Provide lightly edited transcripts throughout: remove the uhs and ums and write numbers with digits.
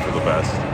for the best.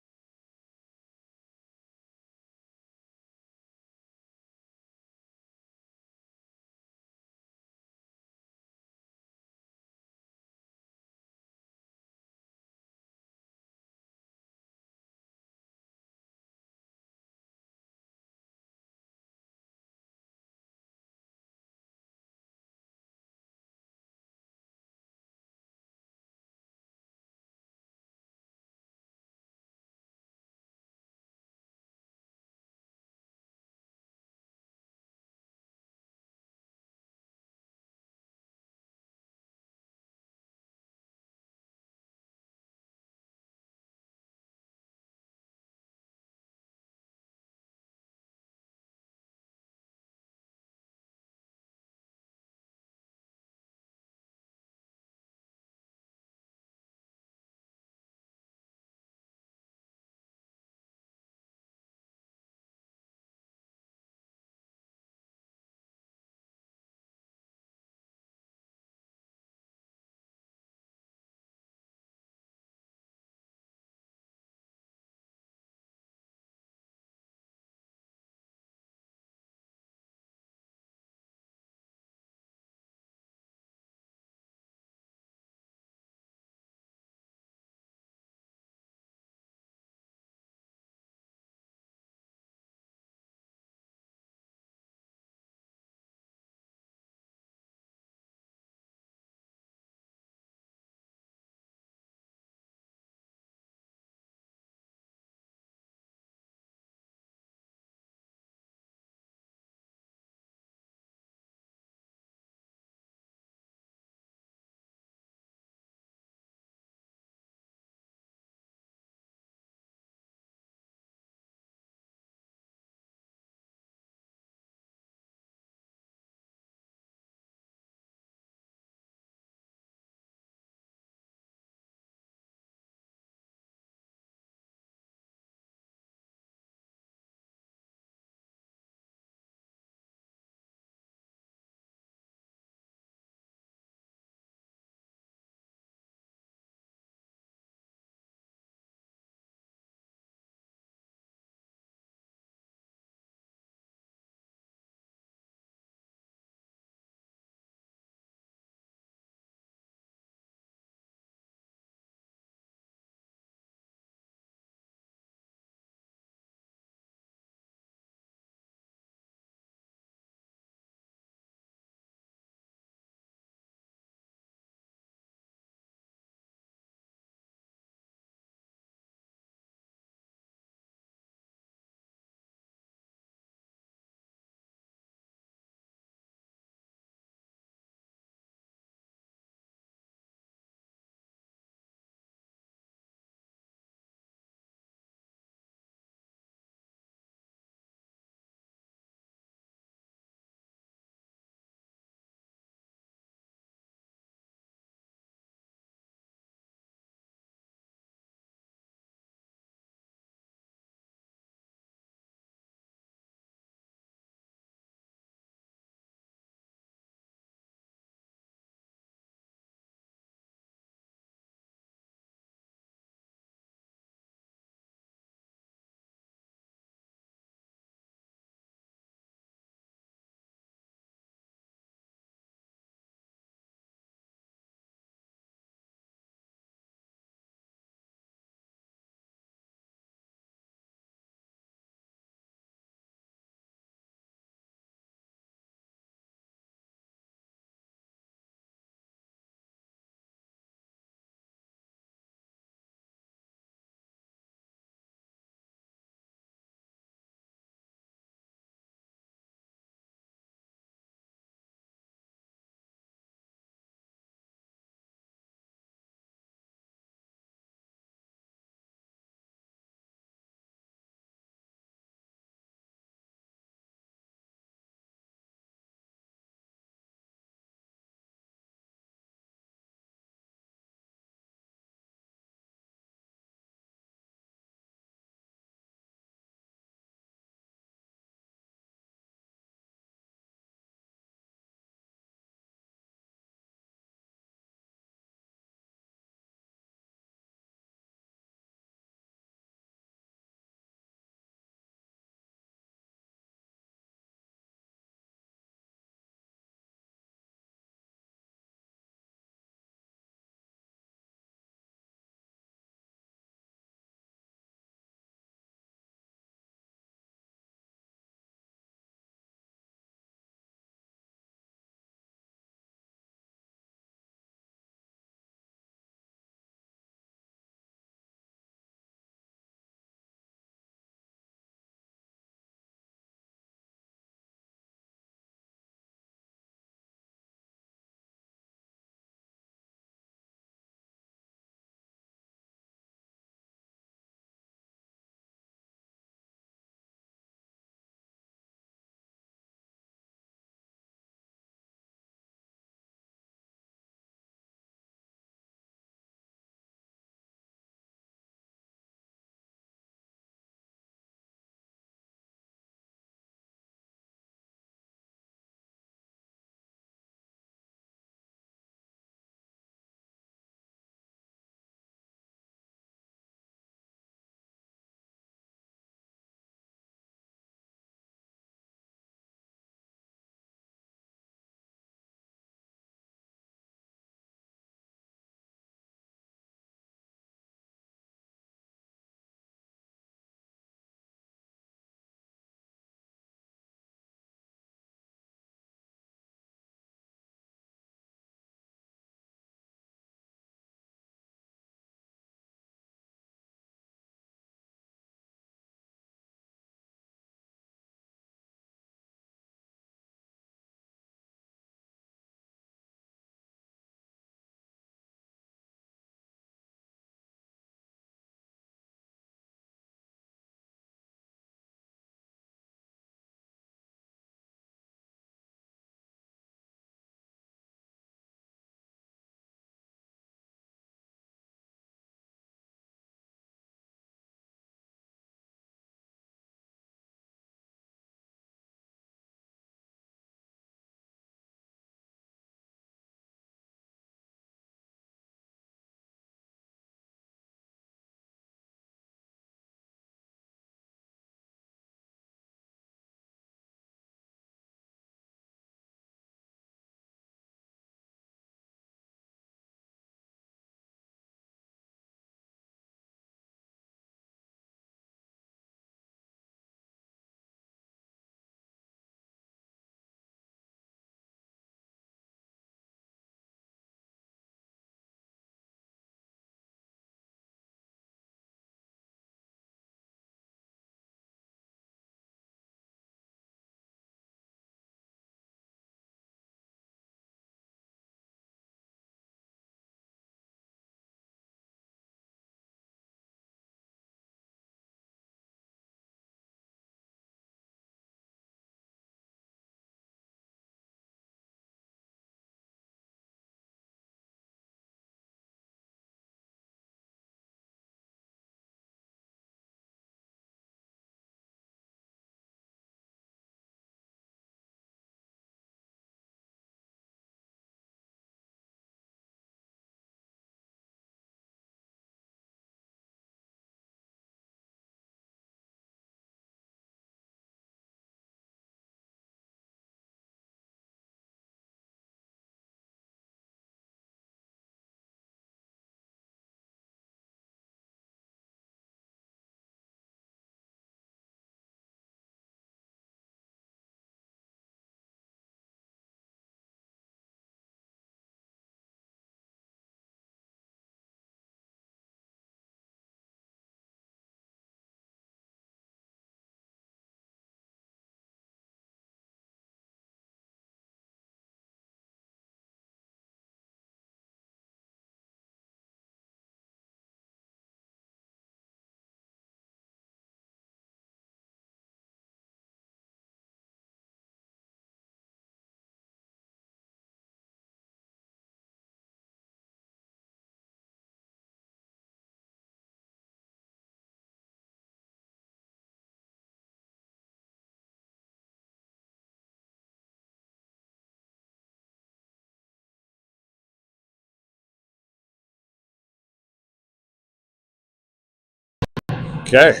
Okay.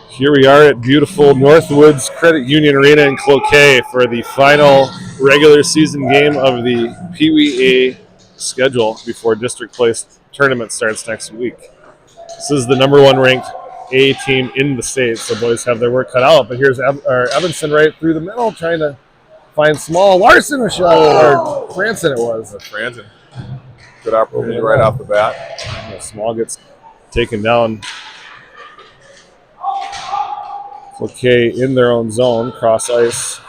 Here we are at beautiful Northwoods Credit Union Arena in Cloquet for the final regular season game of the PeeWee A schedule before District Place tournament starts next week. This is the number one ranked A team in the state, so boys have their work cut out. But here's Evanson right through the middle trying to find Small. Larson a shot, or Franson it was. Franson. Good opportunity right off the bat. Small gets taken down. Cloquet in their own zone, cross ice.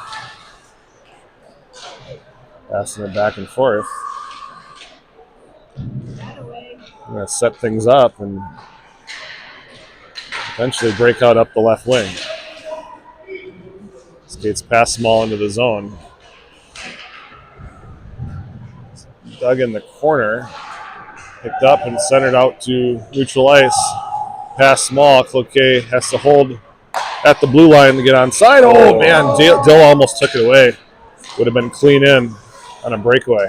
Passing it back and forth. I'm going to set things up and eventually break out up the left wing. Skates past Small into the zone. Dug in the corner. Picked up and centered out to neutral ice. Past Small. Cloquet has to hold at the blue line to get onside. Oh, man. Dill almost took it away. Would have been clean in on a breakaway.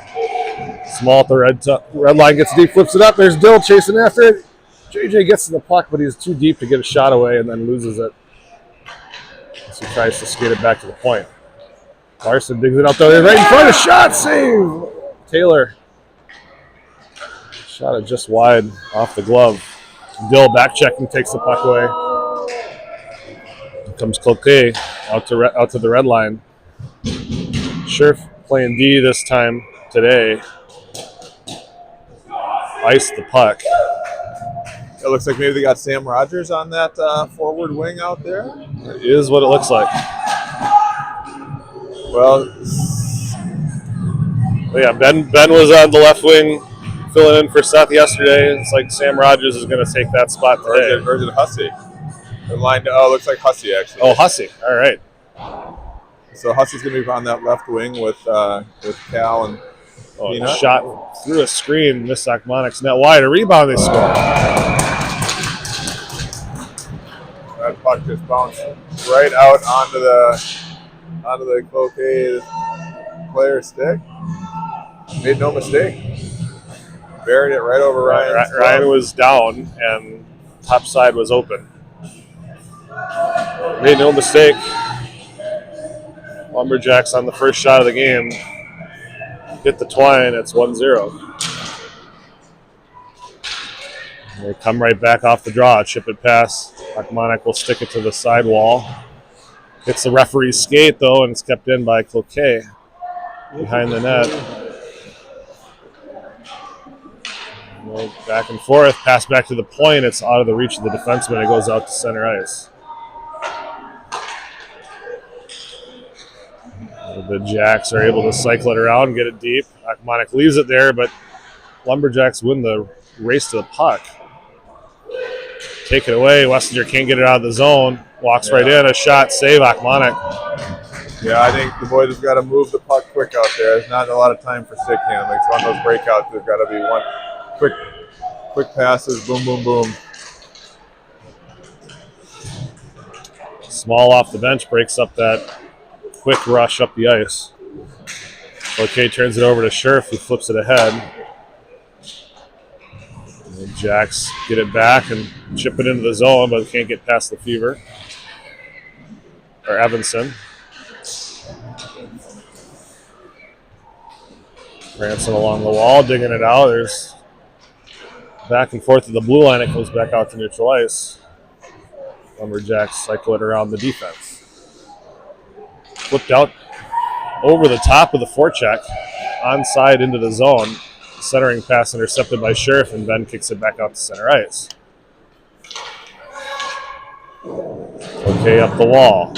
Small at the red line, gets deep, flips it up. There's Dill chasing after it. JJ gets to the puck, but he's too deep to get a shot away and then loses it. So he tries to skate it back to the point. Larson digs it out there right in front of shot. Save! Taylor. Shot it just wide off the glove. Dill back checking, takes the puck away. Here comes Cloquet out to the red line. Scherf playing D this time today. Iced the puck. It looks like maybe they got Sam Rogers on that forward wing out there. It is what it looks like. Well, yeah, Ben was on the left wing filling in for Seth yesterday. It's like Sam Rogers is going to take that spot today. Or is it Hussey? The line, looks like Hussey, actually. Oh, Hussey. All right. So Hussey's going to be on that left wing with Cal and Peanut. Shot through a screen, missed Akmonic's net wide. A rebound, they score. That puck just bounced right out onto the Cloquet player stick. Made no mistake. Buried it right over Ryan. Ryan was down and top side was open. Made no mistake. Lumberjacks on the first shot of the game. Hit the twine, it's 1-0. They come right back off the draw, chip it past. Akmonic will stick it to the sidewall. Hits the referee's skate, though, and it's kept in by Cloquet behind the net. Back and forth, pass back to the point. It's out of the reach of the defenseman. It goes out to center ice. The Jacks are able to cycle it around, get it deep. Akmonic leaves it there, but Lumberjacks win the race to the puck. Take it away. Wessinger can't get it out of the zone. Walks right in. A shot, save Akmonic. Yeah, I think the boys have got to move the puck quick out there. There's not a lot of time for stick handling. So on those breakouts, there's got to be one quick passes, boom, boom, boom. Small off the bench breaks up that quick rush up the ice. Cloquet turns it over to Scherf, who flips it ahead. And the Jacks get it back and chip it into the zone, but can't get past the Fever. Or Evanson. Ransom along the wall, digging it out. There's back and forth to the blue line. It goes back out to neutral ice. Lumberjacks cycle it around the defense. Flipped out over the top of the forecheck, onside into the zone. Centering pass intercepted by Scherf, and Ben kicks it back out to center ice. Okay, up the wall.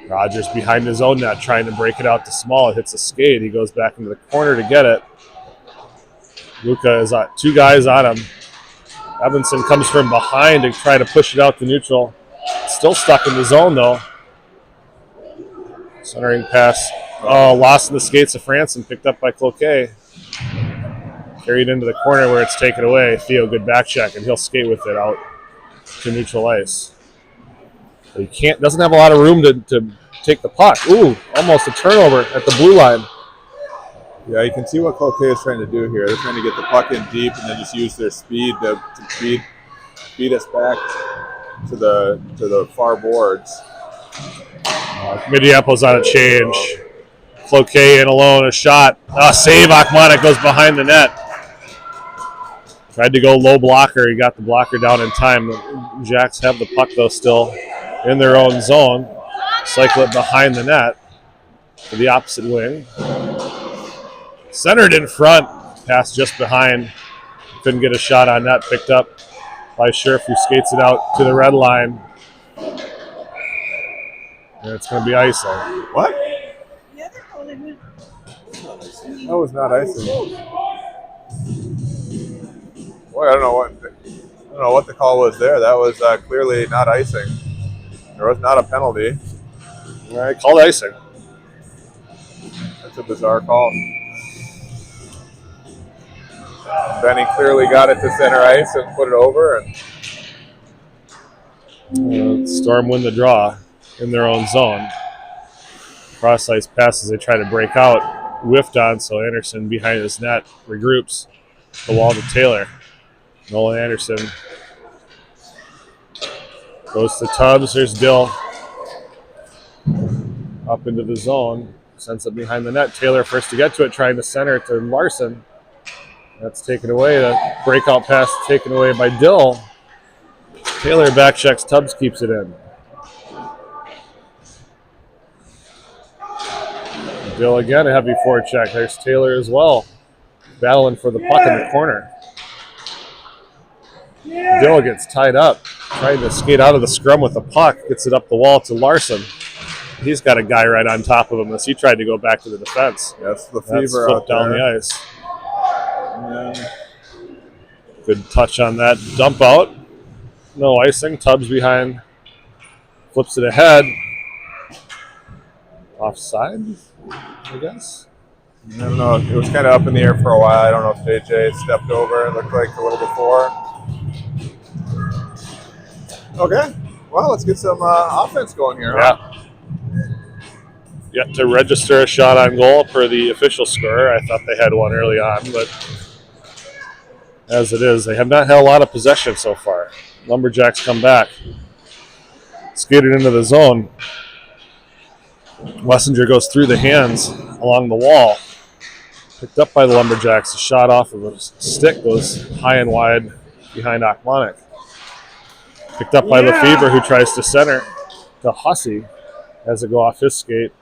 Rogers behind his own net, trying to break it out to Small. It hits a skate. He goes back into the corner to get it. Luca is on, two guys on him. Evanson comes from behind to try to push it out to neutral. Still stuck in the zone, though. Centering pass. Oh, lost in the skates of Franson, picked up by Cloquet. Carried into the corner where it's taken away. Theo, good back check, and he'll skate with it out to neutral ice. But he doesn't have a lot of room to take the puck. Ooh, almost a turnover at the blue line. Yeah, you can see what Cloquet is trying to do here. They're trying to get the puck in deep and then just use their speed to beat us back to the far boards. Minneapolis on a change. Cloquet in alone, a shot. Save. Akmonic goes behind the net. Tried to go low blocker. He got the blocker down in time. The Jacks have the puck, though, still in their own zone. Cycle it behind the net to the opposite wing. Centered in front. Pass just behind. Couldn't get a shot on net. Picked up by Scherf, who skates it out to the red line. And it's going to be icing. What? That was not icing. Boy, I don't know what the call was there. That was clearly not icing. There was not a penalty. All right, called icing. That's a bizarre call. Benny clearly got it to center ice and put it over. And Storm win the draw in their own zone. Cross ice passes they try to break out, whiffed on, so Anderson behind his net regroups the wall to Taylor. Nolan Anderson goes to Tubbs. There's Dill up into the zone, sends it behind the net. Taylor first to get to it, trying to center it to Larson. That's taken away. The breakout pass taken away by Dill. Taylor back checks. Tubbs keeps it in. Dill again, a heavy forecheck. There's Taylor as well, battling for the puck in the corner. Dill gets tied up, trying to skate out of the scrum with the puck. Gets it up the wall to Larson. He's got a guy right on top of him as he tried to go back to the defense. Yes, the That's fever flipped out down there. the ice. Good touch on that dump out. No icing. Tubbs behind. Flips it ahead. Offside, I guess. I don't know. It was kind of up in the air for a while. I don't know if JJ stepped over. It looked like a little before. Okay. Well, let's get some offense going here. Yeah. Huh? Yet to register a shot on goal per the official score. I thought they had one early on, but as it is, they have not had a lot of possession so far. Lumberjacks come back. Skated into the zone. Wessinger goes through the hands along the wall. Picked up by the Lumberjacks. A shot off of a stick goes high and wide behind Akmonic. Picked up by Lefebvre, who tries to center to Hussey as it go off his skate.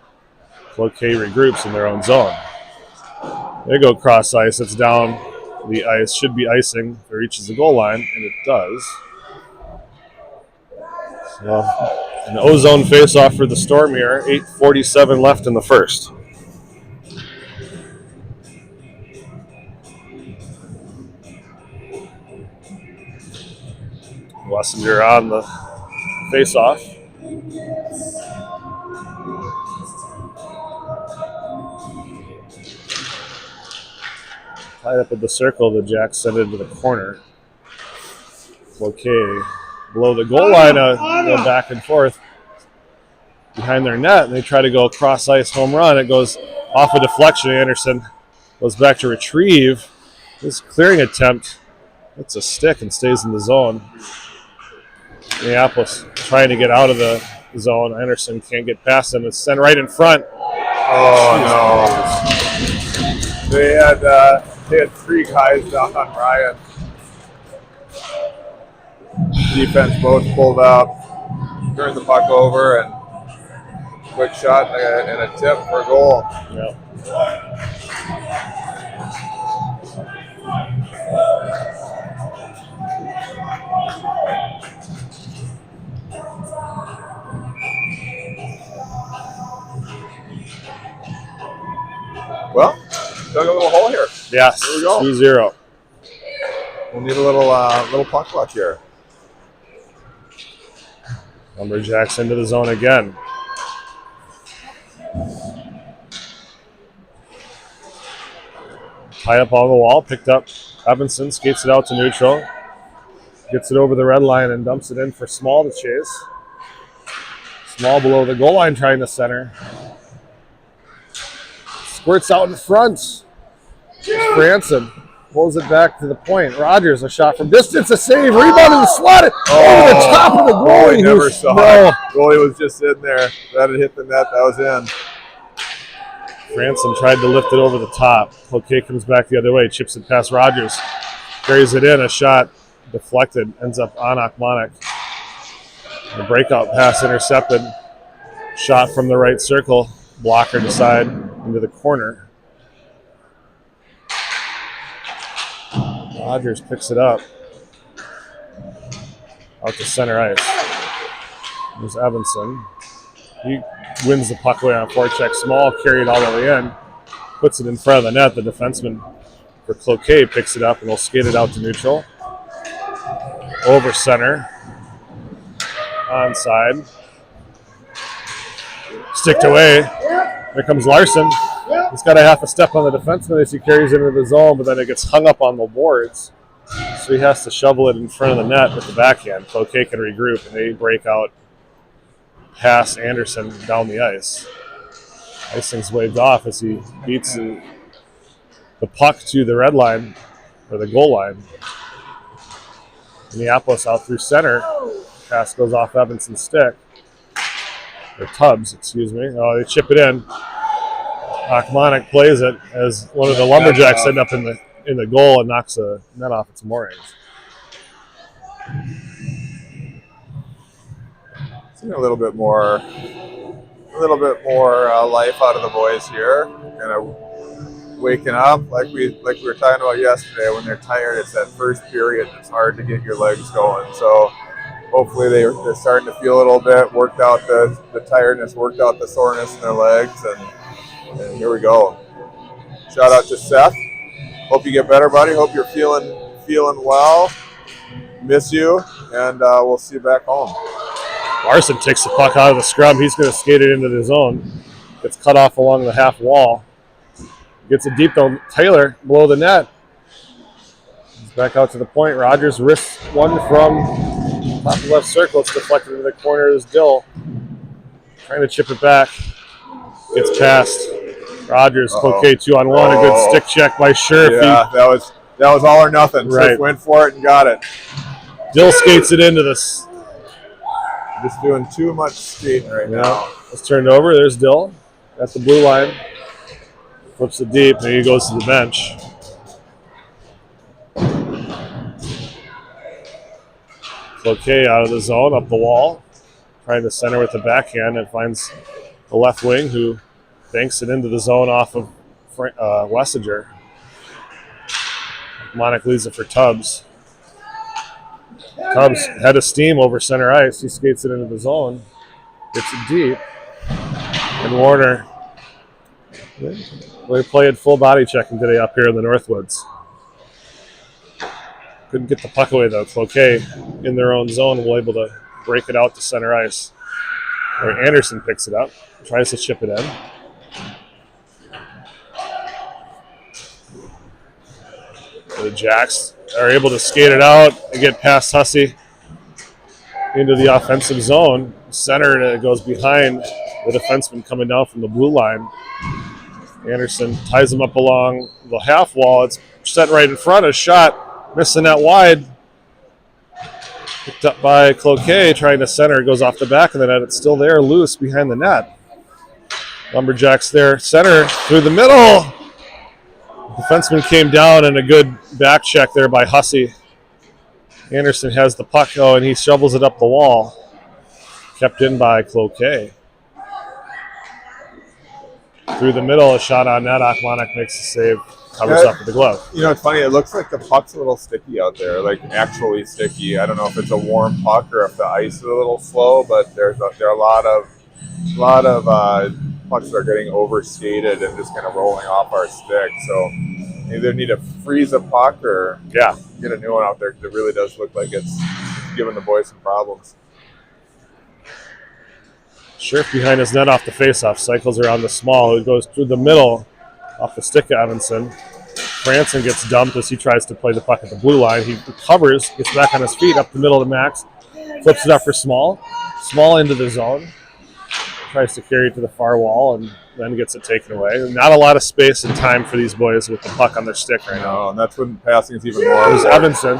Cloquet regroups in their own zone. They go cross ice. It's down the ice. Should be icing if it reaches the goal line, and it does. So, an O-zone face-off for the Storm here. 8:47 left in the first. Wessinger on the face-off. Tied up at the circle, the Jacks send it to the corner. Cloquet below the goal line, go back and forth behind their net, and they try to go cross ice home run. It goes off a deflection. Anderson goes back to retrieve. This clearing attempt, it's a stick and stays in the zone. Minneapolis trying to get out of the zone. Anderson can't get past him. It's sent right in front. Oh, no. They had three guys down on Ryan. Defense both pulled up, turned the puck over, and quick shot and a tip for a goal. Yep. Well, dug a little hole here. Yes, Here we go. 2-0. We'll need a little puck luck here. Lumberjacks into the zone again. Tie up on the wall, picked up. Evanson skates it out to neutral. Gets it over the red line and dumps it in for Small to chase. Small below the goal line trying to center. Squirts out in front. Branson pulls it back to the point. Rogers, a shot from distance, a save, rebound, and slotted over the top of the goalie. Never saw it. Goalie was just in there. That had hit the net. That was in. Branson tried to lift it over the top. Cloquet comes back the other way, chips it past Rogers. Carries it in, a shot deflected, ends up on Akmanek. The breakout pass intercepted. Shot from the right circle. Blocker to side into the corner. Rogers picks it up. Out to center ice. There's Evanson. He wins the puck away on forecheck. Small, carried all the way in. Puts it in front of the net. The defenseman for Cloquet picks it up and will skate it out to neutral. Over center. Onside. Sticked away. There comes Larson. He's got a half a step on the defenseman as he carries it into the zone, but then it gets hung up on the boards. So he has to shovel it in front of the net with the backhand. Cloquet can regroup, and they break out past Anderson down the ice. Icing's waved off as he beats the puck to the red line, or the goal line. Minneapolis out through center. Pass goes off Evanson's stick. Or Tubbs, excuse me. Oh, they chip it in. Akmanek plays it as one of the Lumberjacks end up in the goal and knocks the net off its moorings. Seeing a little bit more life out of the boys here. Kind of waking up like we were talking about yesterday. When they're tired, it's that first period that's hard to get your legs going. So hopefully they're starting to feel a little bit, worked out the tiredness, worked out the soreness in their legs, and here we go. Shout out to Seth. Hope you get better, buddy. Hope you're feeling well. Miss you, and we'll see you back home. Larson takes the puck out of the scrum. He's going to skate it into the zone. Gets cut off along the half wall. Gets it deep though. Taylor below the net. He's back out to the point. Rogers wrists one from top of left circle. It's deflected into the corner. There's Dill trying to chip it back. Gets past Rogers. Cloquet 2-on-1. A good stick check by Scherf. Yeah, that was all or nothing. Right. Scherf went for it and got it. Dill skates it into this. Just doing too much skating right now. It's turned over. There's Dill at the blue line. Flips it deep, and he goes to the bench. Cloquet out of the zone, up the wall. Trying to center with the backhand and finds the left wing who banks it into the zone off of Wessinger. Akmanek leaves it for Tubbs. Tubbs had a steam over center ice. He skates it into the zone. Gets it deep. And Warner, they played full body checking today up here in the Northwoods. Couldn't get the puck away though. Cloquet in their own zone will able to break it out to center ice. Where Anderson picks it up, tries to chip it in. The Jacks are able to skate it out and get past Hussey into the offensive zone. Center, it goes behind the defenseman coming down from the blue line. Anderson ties him up along the half wall. It's set right in front. A shot, missing that wide. Picked up by Cloquet, trying to center. It goes off the back of the net. It's still there, loose behind the net. Lumberjacks there, center through the middle. Defenseman came down and a good back check there by Hussey. Anderson has the puck, and he shovels it up the wall. Kept in by Cloquet. Through the middle, a shot on net. Akmanek makes the save, covers up with the glove. You know, it's funny. It looks like the puck's a little sticky out there, like actually sticky. I don't know if it's a warm puck or if the ice is a little slow, but there are a lot of pucks that are getting overskated and just kind of rolling off our stick. So either need to freeze a puck or get a new one out there because it really does look like it's giving the boys some problems. Scherf behind his net off the faceoff, cycles around the small. It goes through the middle off the stick of Evanson. Branson gets dumped as he tries to play the puck at the blue line. He recovers, gets back on his feet up the middle to Max, flips it up for Small. Small into the zone. tries to carry it to the far wall and then gets it taken away. Not a lot of space and time for these boys with the puck on their stick right now. No, and that's when passing is even more. There's Evanson.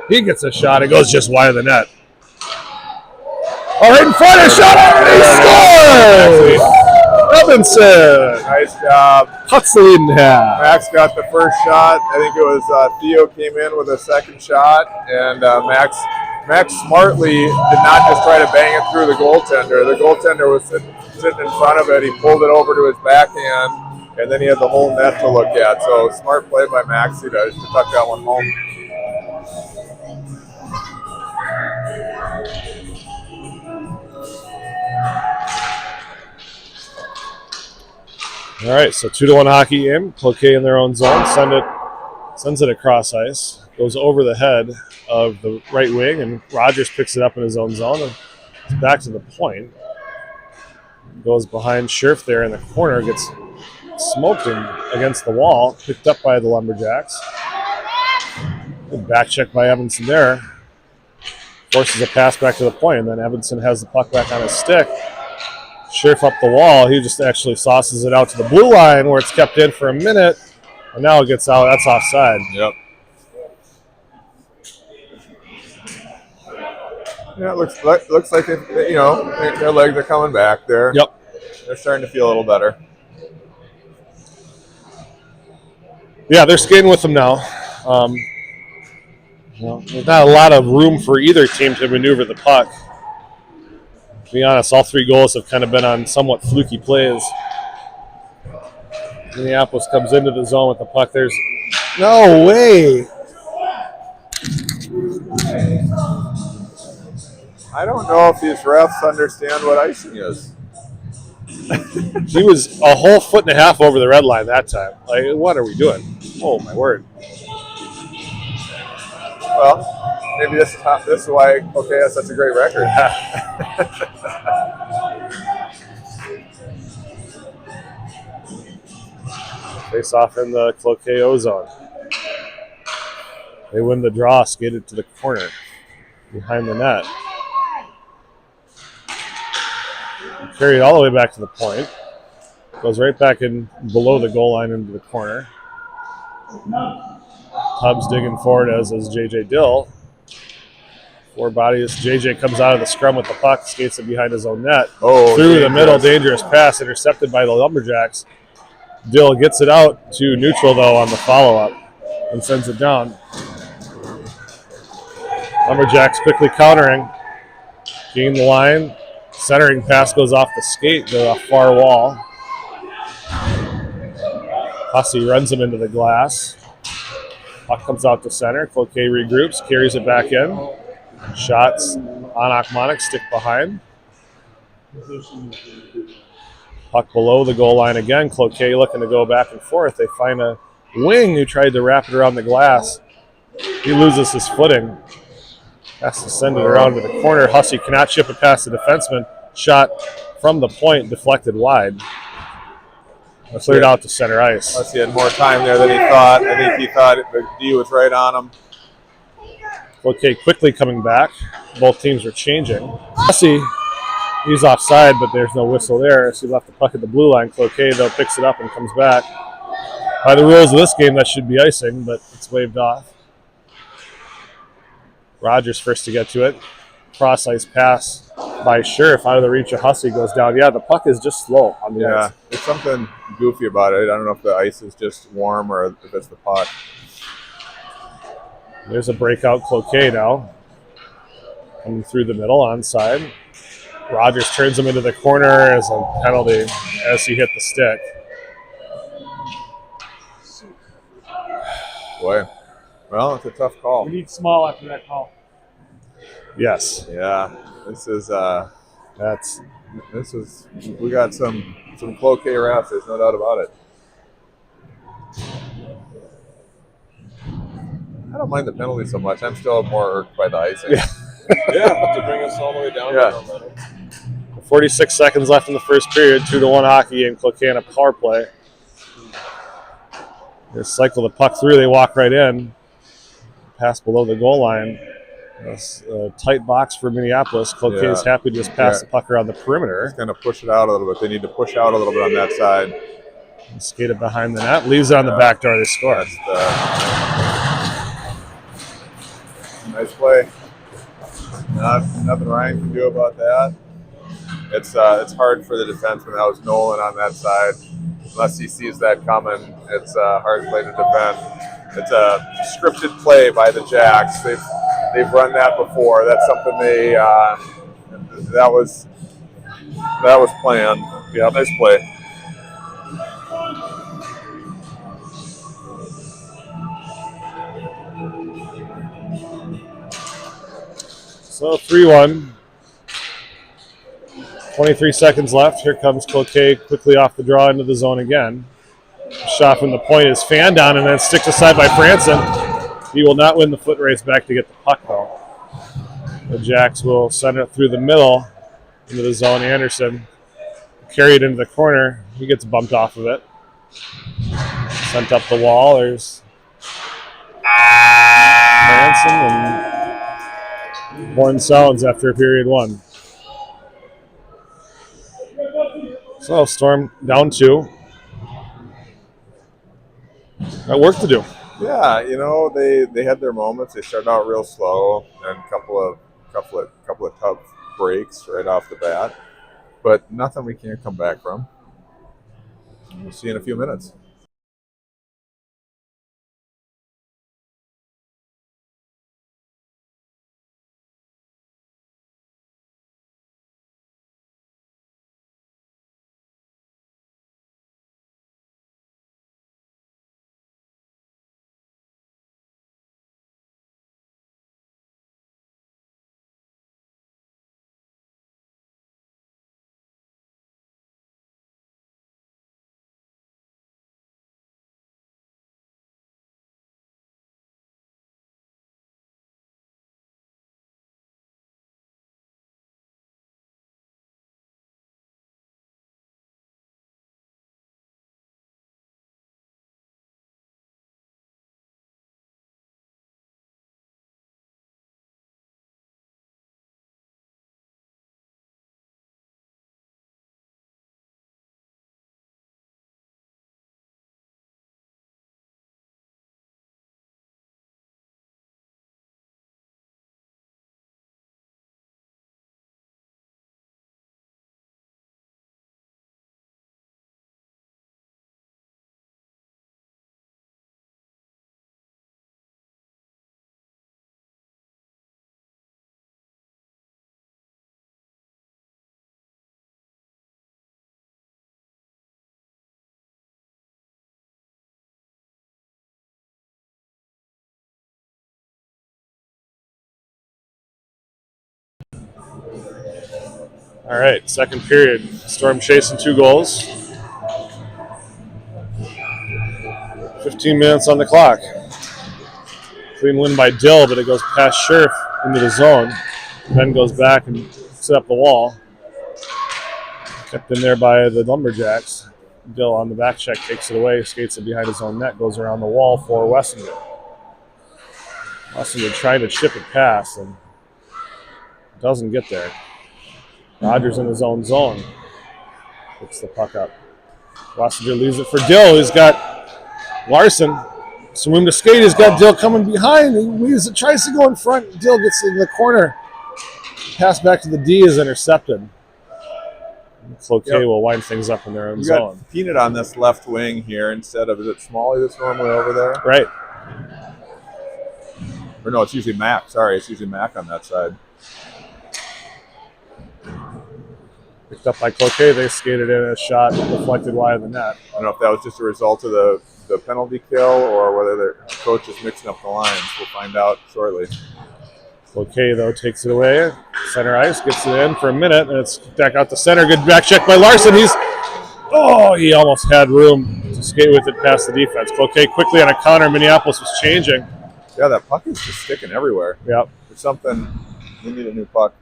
He gets a shot. It goes just wide of the net. Oh, right in front, a shot over, he scores! Evanson! Nice job. Cuts the lead in half. Max got the first shot. I think it was Theo came in with a second shot, and Max smartly did not just try to bang it through the goaltender. The goaltender was sitting in front of it. He pulled it over to his backhand, and then he had the whole net to look at. So smart play by Maxie to tuck that one home. All right, so 2-1 hockey game. Cloquet in their own zone. Sends it across ice. Goes over the head of the right wing, and Rogers picks it up in his own zone. And it's back to the point. Goes behind Scherf there in the corner. Gets smoked against the wall. Picked up by the Lumberjacks. Good back check by Evanson there. Forces a pass back to the point, and then Evanson has the puck back on his stick. Scherf up the wall. He just actually sauces it out to the blue line where it's kept in for a minute. And now it gets out. That's offside. Yep. Yeah, it looks like their legs are coming back there. Yep. They're starting to feel a little better. Yeah, they're skating with them now. There's not a lot of room for either team to maneuver the puck. To be honest, all three goals have kind of been on somewhat fluky plays. Minneapolis comes into the zone with the puck. There's no way. I don't know if these refs understand what icing is. He was a whole foot and a half over the red line that time. Like, what are we doing? Oh, my word. Well, maybe this is why Cloquet has such a great record. Face off in the Cloquet O-zone. They win the draw, skated to the corner behind the net. Carried all the way back to the point. Goes right back in below the goal line into the corner. Tubbs digging forward as is J.J. Dill. Four bodies. JJ comes out of the scrum with the puck, skates it behind his own net. Through the middle, dangerous pass, intercepted by the Lumberjacks. Dill gets it out to neutral, though, on the follow-up and sends it down. Lumberjacks quickly countering. Gain the line. Centering pass goes off the skate to the far wall. Hussey runs him into the glass. Puck comes out to center. Cloquet regroups, carries it back in. Shots on Akmonic, stick behind. Puck below the goal line again. Cloquet looking to go back and forth. They find a wing who tried to wrap it around the glass. He loses his footing. Has to send it around to the corner. Hussey cannot chip it past the defenseman. Shot from the point, deflected wide. Cleared out to center ice. Hussey had more time there than he thought. I think he thought the D was right on him. Cloquet quickly coming back. Both teams are changing. Hussey, he's offside, but there's no whistle there. So he left the puck at the blue line. Cloquet, though, picks it up and comes back. By the rules of this game, that should be icing, but it's waved off. Rogers first to get to it. Cross-ice pass by Scherf out of the reach of Hussey goes down. Yeah, the puck is just slow on the ice. There's something goofy about it. I don't know if the ice is just warm or if it's the puck. There's a breakout Cloquet now. Coming through the middle, onside. Rogers turns him into the corner as a penalty as he hit the stick. Boy. Well, it's a tough call. We need Small after that call. Yes. Yeah. We got some Cloquet refs, there's no doubt about it. I don't mind the penalty so much. I'm still more irked by the icing. Yeah, to bring us all the way down. Yeah. 46 seconds left in the first period. 2-1 hockey game. Cloquet on a power play. They cycle the puck through. They walk right in. Pass below the goal line. A tight box for Minneapolis. Cloquet is happy to just pass the puck around the perimeter. Just kind of push it out a little bit. They need to push out a little bit on that side. And skate it behind the net. Leaves it on the back door. They score. Nice play. Nothing Ryan can do about that. It's hard for the defenseman. That was Nolan on that side. Unless he sees that coming, it's a hard play to defend. It's a scripted play by the Jacks. They've run that before. That's something that was planned. Yeah, nice play. So 3-1. 23 seconds left. Here comes Cloquet quickly off the draw into the zone again. Shot from the point is fanned down and then sticked aside by Franson. He will not win the foot race back to get the puck, though. The Jacks will send it through the middle into the zone. Anderson carry it into the corner. He gets bumped off of it. Sent up the wall. There's Franson and horn sounds after period 1. So Storm down 2. Got work to do. Yeah, they had their moments. They started out real slow and a couple of tough breaks right off the bat, but nothing we can't come back from. We'll see in a few minutes. All right, second period. Storm chasing 2 goals. 15 minutes on the clock. Clean win by Dill, but it goes past Scherf into the zone. Then goes back and set up the wall. Kept in there by the Lumberjacks. Dill on the back check takes it away, skates it behind his own net, goes around the wall for Wessinger. Wessinger trying to chip it past and doesn't get there. Rogers in his own zone. Picks the puck up. Wessinger leaves it for Dill. He's got Larson. Some room to skate. He's got Dill coming behind. He leaves it, tries to go in front. Dill gets in the corner. Pass back to the D is intercepted. Cloquet will wind things up in their own zone. Got Peanut on this left wing here instead of, is it Smalley that's normally over there? Right. Or no, it's usually Mac. Sorry, it's usually Mac on that side. Picked up by Cloquet. They skated in a shot deflected wide of the net. I don't know if that was just a result of the penalty kill or whether the coach is mixing up the lines. We'll find out shortly. Cloquet, though, takes it away. Center ice, gets it in for a minute, and it's back out to center. Good back check by Larson. He almost had room to skate with it past the defense. Cloquet quickly on a counter. Minneapolis was changing. Yeah, that puck is just sticking everywhere. Yep. There's something, we need a new puck.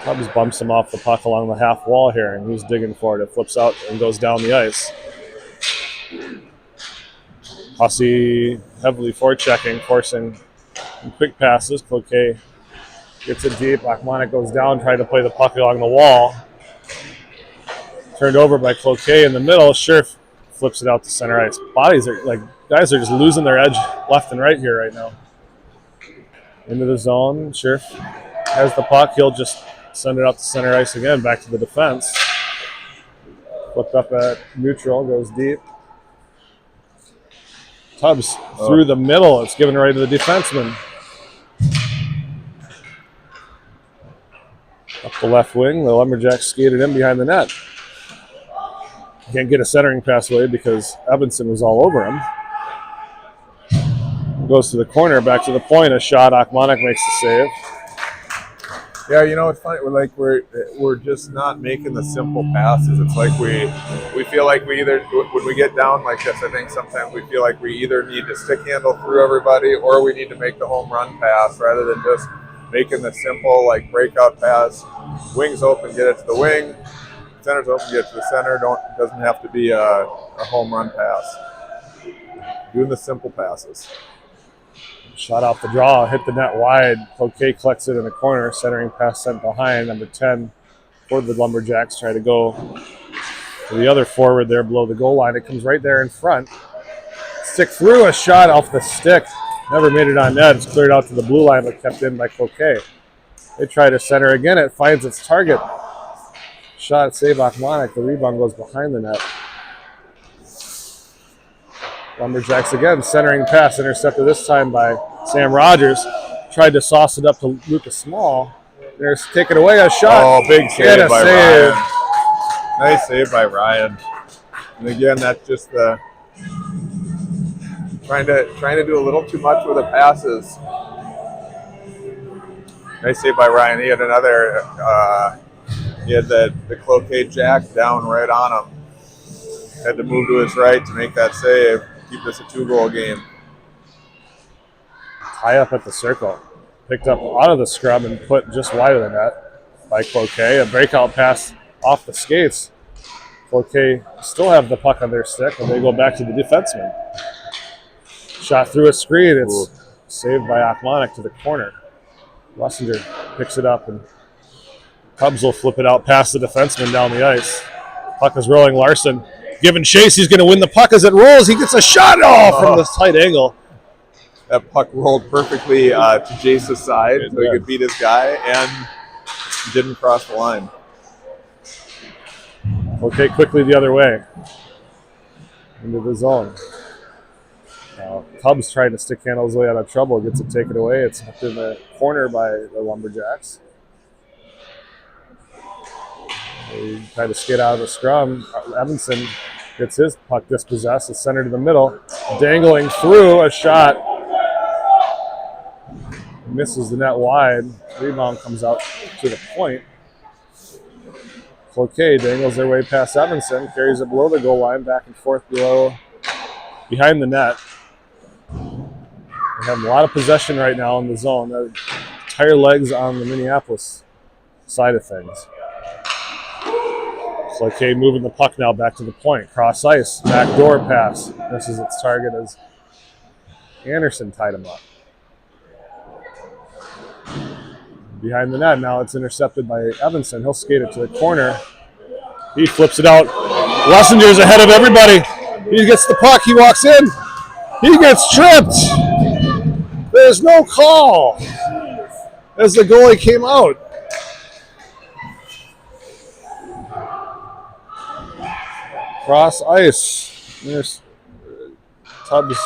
Tubbs bumps him off the puck along the half wall here, and he's digging for it. It flips out and goes down the ice. Hussey heavily forechecking, forcing And quick passes. Cloquet gets it deep. Achmonic goes down, trying to play the puck along the wall. Turned over by Cloquet in the middle. Scherf flips it out to center ice. Guys are just losing their edge left and right here right now. Into the zone. Scherf has the puck. He'll just send it out to center ice again, back to the defense. Flipped up at neutral, goes deep. Tubbs through the middle. It's given right to the defenseman. Up the left wing, the Lumberjacks skated in behind the net. Can't get a centering pass away because Evanson was all over him. Goes to the corner, back to the point. A shot. Achmonic makes the save. Yeah, you know, it's funny. We're just not making the simple passes. It's like we feel like we either, when we get down like this, I think sometimes we feel like we either need to stick handle through everybody or we need to make the home run pass rather than just making the simple like breakout pass. Wings open, get it to the wing. Center's open, get it to the center. Doesn't have to be a home run pass. Doing the simple passes. Shot off the draw, hit the net wide. Cloquet collects it in the corner. Centering pass sent behind. Number 10 for the Lumberjacks. Try to go to the other forward there below the goal line. It comes right there in front. Stick through, a shot off the stick. Never made it on net. It's cleared out to the blue line, but kept in by Cloquet. They try to center again. It finds its target. Shot, save Achmonic. The rebound goes behind the net. Lumberjacks again, centering pass, intercepted this time by Sam Rogers. Tried to sauce it up to Lucas Small. There's taken away a shot. Oh, big save by save. Ryan. Nice save by Ryan. And again, that's just the trying to do a little too much with the passes. Nice save by Ryan. He had another. He had the Cloquet jack down right on him. Had to move to his right to make that save. Keep this a 2-goal game. Tie up at the circle. Picked up out of the scrum and put just wide of the net by Cloquet. A breakout pass off the skates. Cloquet still have the puck on their stick, and they go back to the defenseman. Shot through a screen. It's saved by Achmonic to the corner. Lessinger picks it up, and Tubbs will flip it out past the defenseman down the ice. Puck is rolling. Larson giving chase. He's going to win the puck as it rolls. He gets a shot from this tight angle. That puck rolled perfectly to Jace's side so he could beat his guy and didn't cross the line. Okay, quickly the other way. Into the zone. Tubbs trying to stick handle his way out of trouble. Gets it taken away. It's up in the corner by the Lumberjacks. They try to skid out of the scrum. Evanson gets his puck dispossessed. It's centered to the middle. Dangling through, a shot. Misses the net wide. Rebound comes out to the point. Cloquet dangles their way past Evanson. Carries it below the goal line, back and forth behind the net. They have a lot of possession right now in the zone. They're entire legs on the Minneapolis side of things. Cloquet moving the puck now back to the point. Cross ice, backdoor pass. Misses its target as Anderson tied him up. Behind the net, now it's intercepted by Evanson. He'll skate it to the corner. He flips it out. Lessinger's ahead of everybody. He gets the puck. He walks in. He gets tripped. There's no call as the goalie came out. Cross ice. There's Tubbs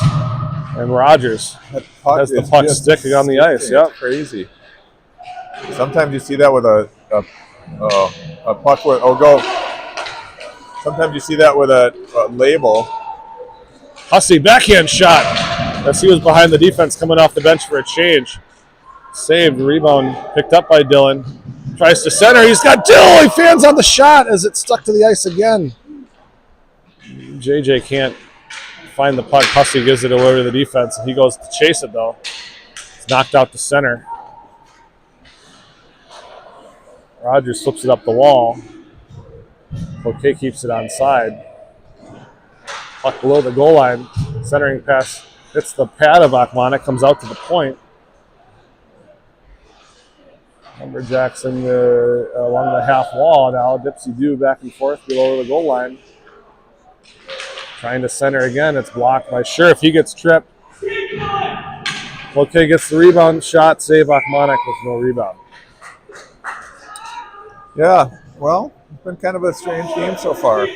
and Rogers has the puck sticking on the ice. Yep. Crazy. Sometimes you see that with a puck with Sometimes you see that with a label. Hussey backhand shot. As he was behind the defense coming off the bench for a change. Saved, rebound picked up by Dylan. Tries to center. He's got Dill. He fans on the shot as it stuck to the ice again. JJ can't find the puck. Hussey gives it away to the defense. He goes to chase it though. It's knocked out to center. Rogers flips it up the wall. Cloquet keeps it onside. Puck below the goal line. Centering pass hits the pad of Achmonic, comes out to the point. Lumberjacks in the along the half wall now. Dipsy-do back and forth below the goal line. Trying to center again. It's blocked by Scherf. He gets tripped. Cloquet gets the rebound. Shot, save Achmonic with no rebound. Yeah, well, it's been kind of a strange game so far.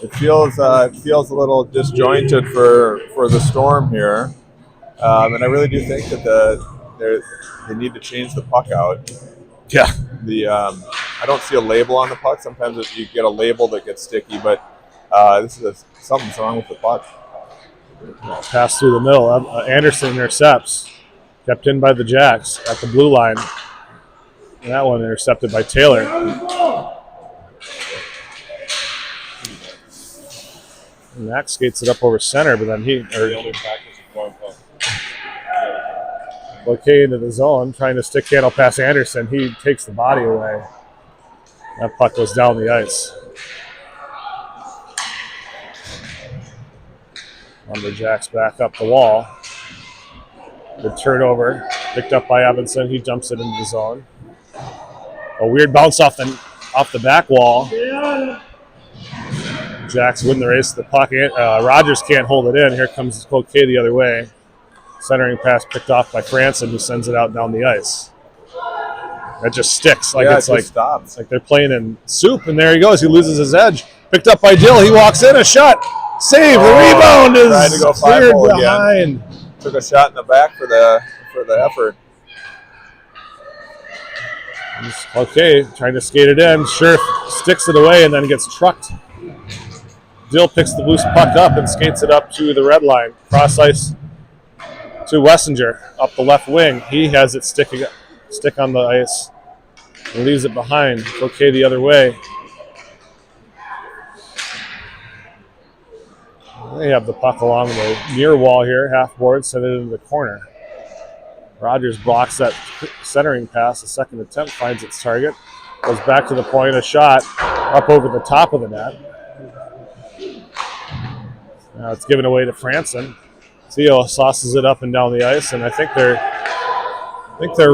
It feels a little disjointed for the Storm here, and I really do think that they need to change the puck out. Yeah. I don't see a label on the puck. Sometimes you get a label that gets sticky, but something's wrong with the puck. Pass through the middle. Anderson intercepts. Kept in by the Jacks at the blue line. And that one intercepted by Taylor. And Max skates it up over center, but then Cloquet into the zone, trying to stick handle past Anderson. He takes the body away. That puck goes down the ice. Lumberjacks back up the wall. Good turnover. Picked up by Evanson. He jumps it into the zone. A weird bounce off the back wall. Jacks win the race to the puck. Rogers can't hold it in. Here comes Cloquet the other way. Centering pass picked off by Franson, who sends it out down the ice. That just sticks. Stops. Like they're playing in soup, and there he goes. He loses his edge. Picked up by Dill. He walks in. A shot. Save. The rebound is cleared behind. Took a shot in the back for the effort. Okay, trying to skate it in. Scherf sticks it away and then gets trucked. Dill picks the loose puck up and skates it up to the red line. Cross ice to Wessinger up the left wing. He has it stick on the ice and leaves it behind. Cloquet the other way. They have the puck along the near wall here, half board, send it into the corner. Rogers blocks that centering pass. The second attempt finds its target. Goes back to the point, a shot up over the top of the net. Now it's given away to Franson. Theo sauces it up and down the ice, and I think they're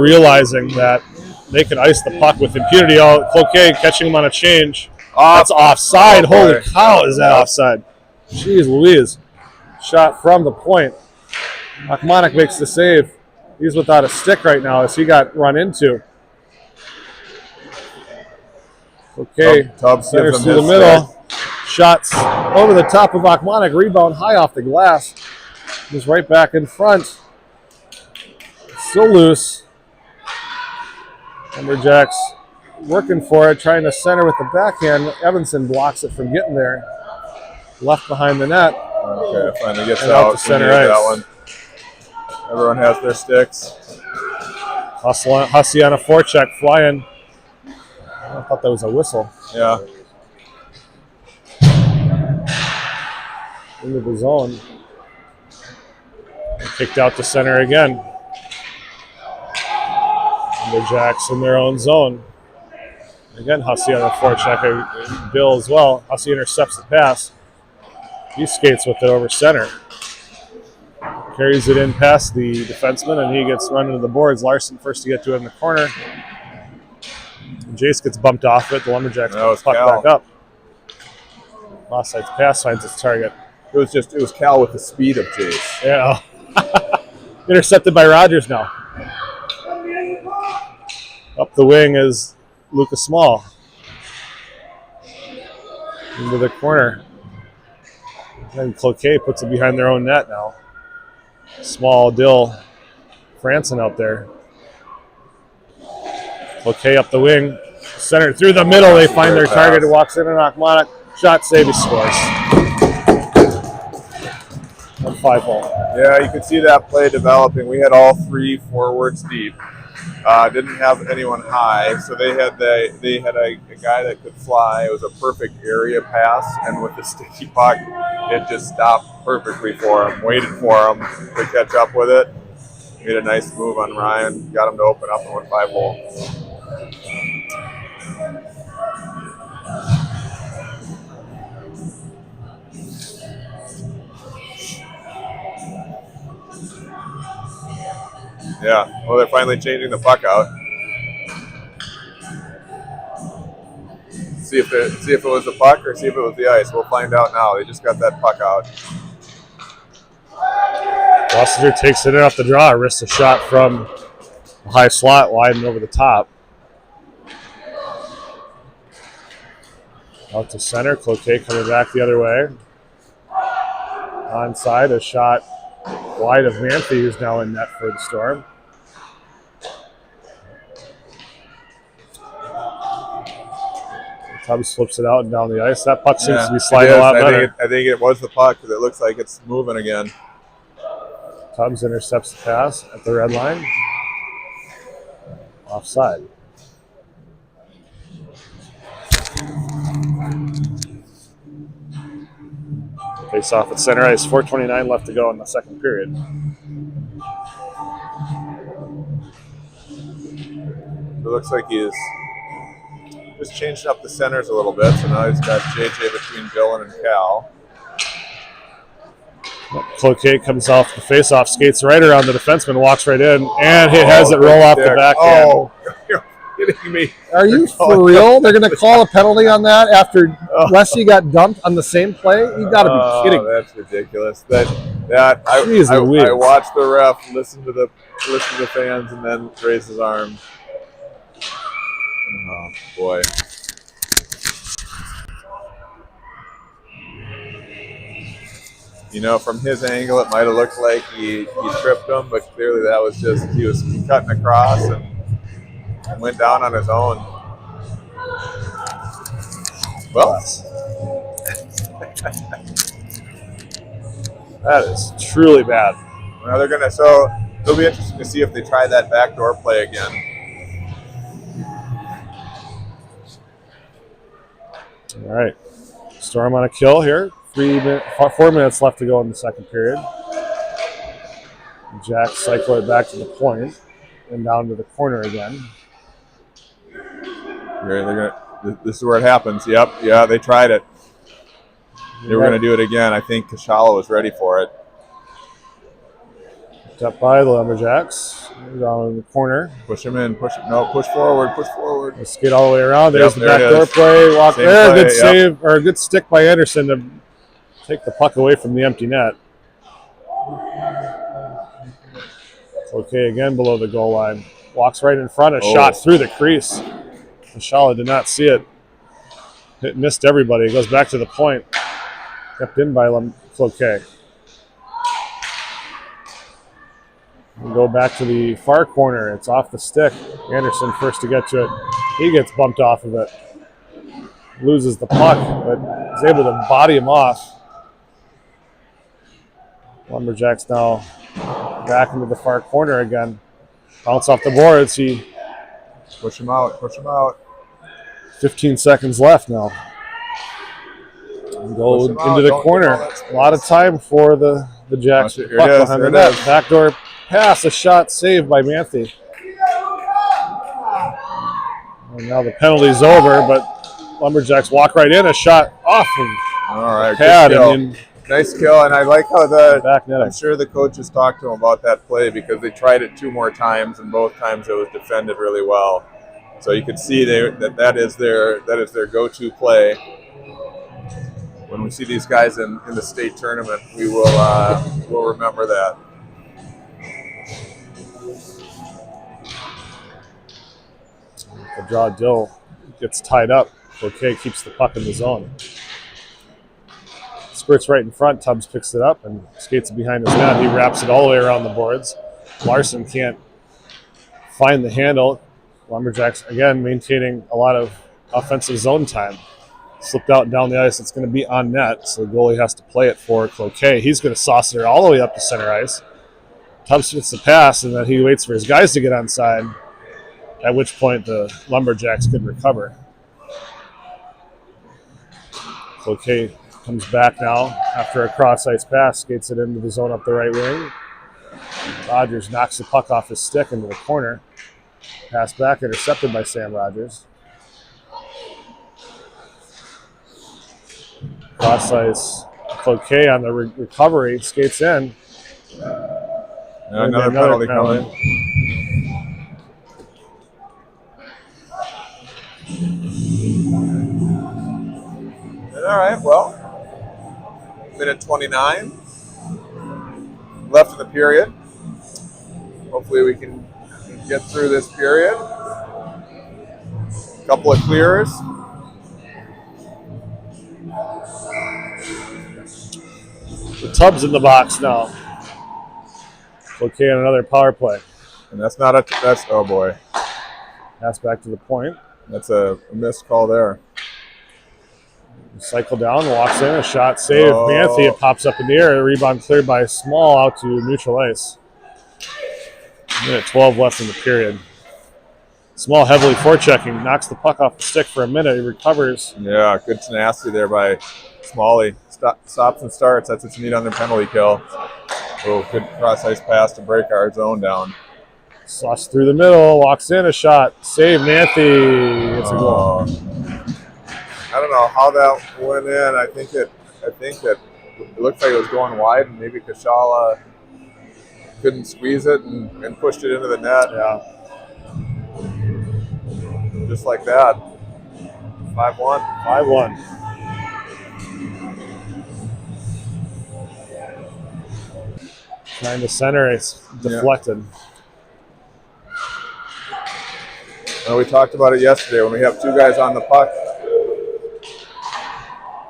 realizing that they can ice the puck with impunity. Cloquet catching him on a change. That's offside. Holy cow, is that offside? Jeez Louise. Shot from the point. Achmonic makes the save. He's without a stick right now as he got run into. Okay, centers through the middle. Shots over the top of Achmonic. Rebound high off the glass. He's right back in front. Still loose. Lumberjacks working for it, trying to center with the backhand. Evanson blocks it from getting there. Left behind the net. Okay, finally gets and out to center ice. That one. Everyone has their sticks. Hussey on a forecheck, flying. I thought that was a whistle. Yeah. Into the zone. Kicked out to center again. The Jacks in their own zone. Again, Hussey on the forecheck. Bill as well. Hussey intercepts the pass. He skates with it over center. Carries it in past the defenseman, and he gets run into the boards. Larson first to get to it in the corner. Jace gets bumped off it. The Lumberjacks puck back up. Offside's pass finds its target. It was Cal with the speed of Jace. Yeah. Intercepted by Rogers now. Up the wing is Lucas Small. Into the corner. And Cloquet puts it behind their own net now. Small, Dill, Franson out there. Cloquet up the wing. Centered through the middle. They find their target. It walks in and Achmonic. Shot, save, he scores. 5-hole. Yeah, you could see that play developing. We had all three forwards deep. Didn't have anyone high, so they had a guy that could fly. It was a perfect area pass, and with the sticky puck, it just stopped perfectly for him. Waited for him to catch up with it. Made a nice move on Ryan. Got him to open up and went 5-hole. Yeah. Well, they're finally changing the puck out. See if it was the puck or see if it was the ice. We'll find out now. They just got that puck out. Rossinger takes it in off the draw, risks a shot from the high slot, wide and over the top. Out to center, Cloquet coming back the other way. Onside, a shot wide of Manthe, who's now in net for the Storm. Tubbs flips it out and down the ice. That puck seems to be sliding a lot better. I think it was the puck because it looks like it's moving again. Tubbs intercepts the pass at the red line. Offside. Face off at center ice. 4:29 left to go in the second period. It looks like he's just changed up the centers a little bit. So now he's got JJ between Dylan and Cal. Cloquet comes off the face-off, skates right around the defenseman, walks right in, and he has it roll off the backhand. Oh, you're kidding me. Are you for real? They're going to call a penalty on that after Leslie got dumped on the same play? You got to be kidding. That's ridiculous. I watched the ref listen to the fans and then raise his arm. Oh boy. You know, from his angle, it might have looked like he tripped him, but clearly that was just he was cutting across and went down on his own. Well, That is truly bad. now they're gonna. So it'll be interesting to see if they try that backdoor play again. All right. Storm on a kill here. 4 minutes left to go in the second period. Jack cycle it back to the point and down to the corner again. This is where it happens. Yep. Yeah, they tried it. They were going to do it again. I think Kashala was ready for it. Picked up by the Lumberjacks. Down in the corner. Push him in. Push forward. Push forward. They skate all the way around. There's Yep, the there it backdoor is. play. Walk Same there. play, Good yep. save, or a good stick by Anderson to take the puck away from the empty net. Okay, again below the goal line. Walks right in front. A shot through the crease. Kashala did not see it. It missed everybody. It goes back to the point. Kept in by Cloquet. We go back to the far corner. It's off the stick. Anderson first to get to it. He gets bumped off of it. Loses the puck, but is able to body him off. Lumberjacks now back into the far corner again. Bounce off the boards. He Push him out. 15 seconds left now. And go into the Don't corner. give all that space. A lot of time for the Jacks. Here it Puck is, behind there the it net. is. Backdoor pass, a shot saved by Manthe. And now the penalty's over, but Lumberjacks walk right in. A shot off of All right. pad Good kill. and Nice kill, and I like how back netting. I'm sure the coaches talked to him about that play because they tried it 2 more times, and both times it was defended really well. So you could see that is their go-to play. When we see these guys in the state tournament, we'll remember that. The draw Dill gets tied up. Cloquet keeps the puck in the zone. Spurts right in front. Tubbs picks it up and skates it behind his net. He wraps it all the way around the boards. Larson can't find the handle. Lumberjacks, again, maintaining a lot of offensive zone time. Slipped out and down the ice. It's going to be on net, so the goalie has to play it for Cloquet. He's going to saucer it all the way up to center ice. Tubbs gets the pass, and then he waits for his guys to get onside, at which point the Lumberjacks could recover. Cloquet comes back now after a cross-ice pass, skates it into the zone up the right wing. Rogers knocks the puck off his stick into the corner. Pass back, intercepted by Sam Rogers. Cross-ice, Cloquet on the recovery, skates in. Another penalty coming. All right, well, minute 29 left in the period. Hopefully we can get through this period. Couple of clears. The Tub's in the box now. Cloquet on another power play. And that's not a, that's, oh boy. Pass back to the point. That's a missed call there. Cycle down, walks in, a shot saved. Oh. Manthe, it pops up in the air. A rebound cleared by Small out to neutral ice. Minute 12 left in the period. Small heavily forechecking, knocks the puck off the stick for a minute. He recovers. Yeah, good tenacity there by Smalley. Stops and starts. That's what you need on the penalty kill. Oh, good cross-ice pass to break our zone down. Slots through the middle, walks in, a shot. Save, Manthe. It's a goal. I don't know how that went in. I think that it looked like it was going wide, and maybe Kashala couldn't squeeze it and pushed it into the net. Yeah. Just like that. 5-1. 5-1. Trying to center, it's deflected. Well, we talked about it yesterday when we have two guys on the puck.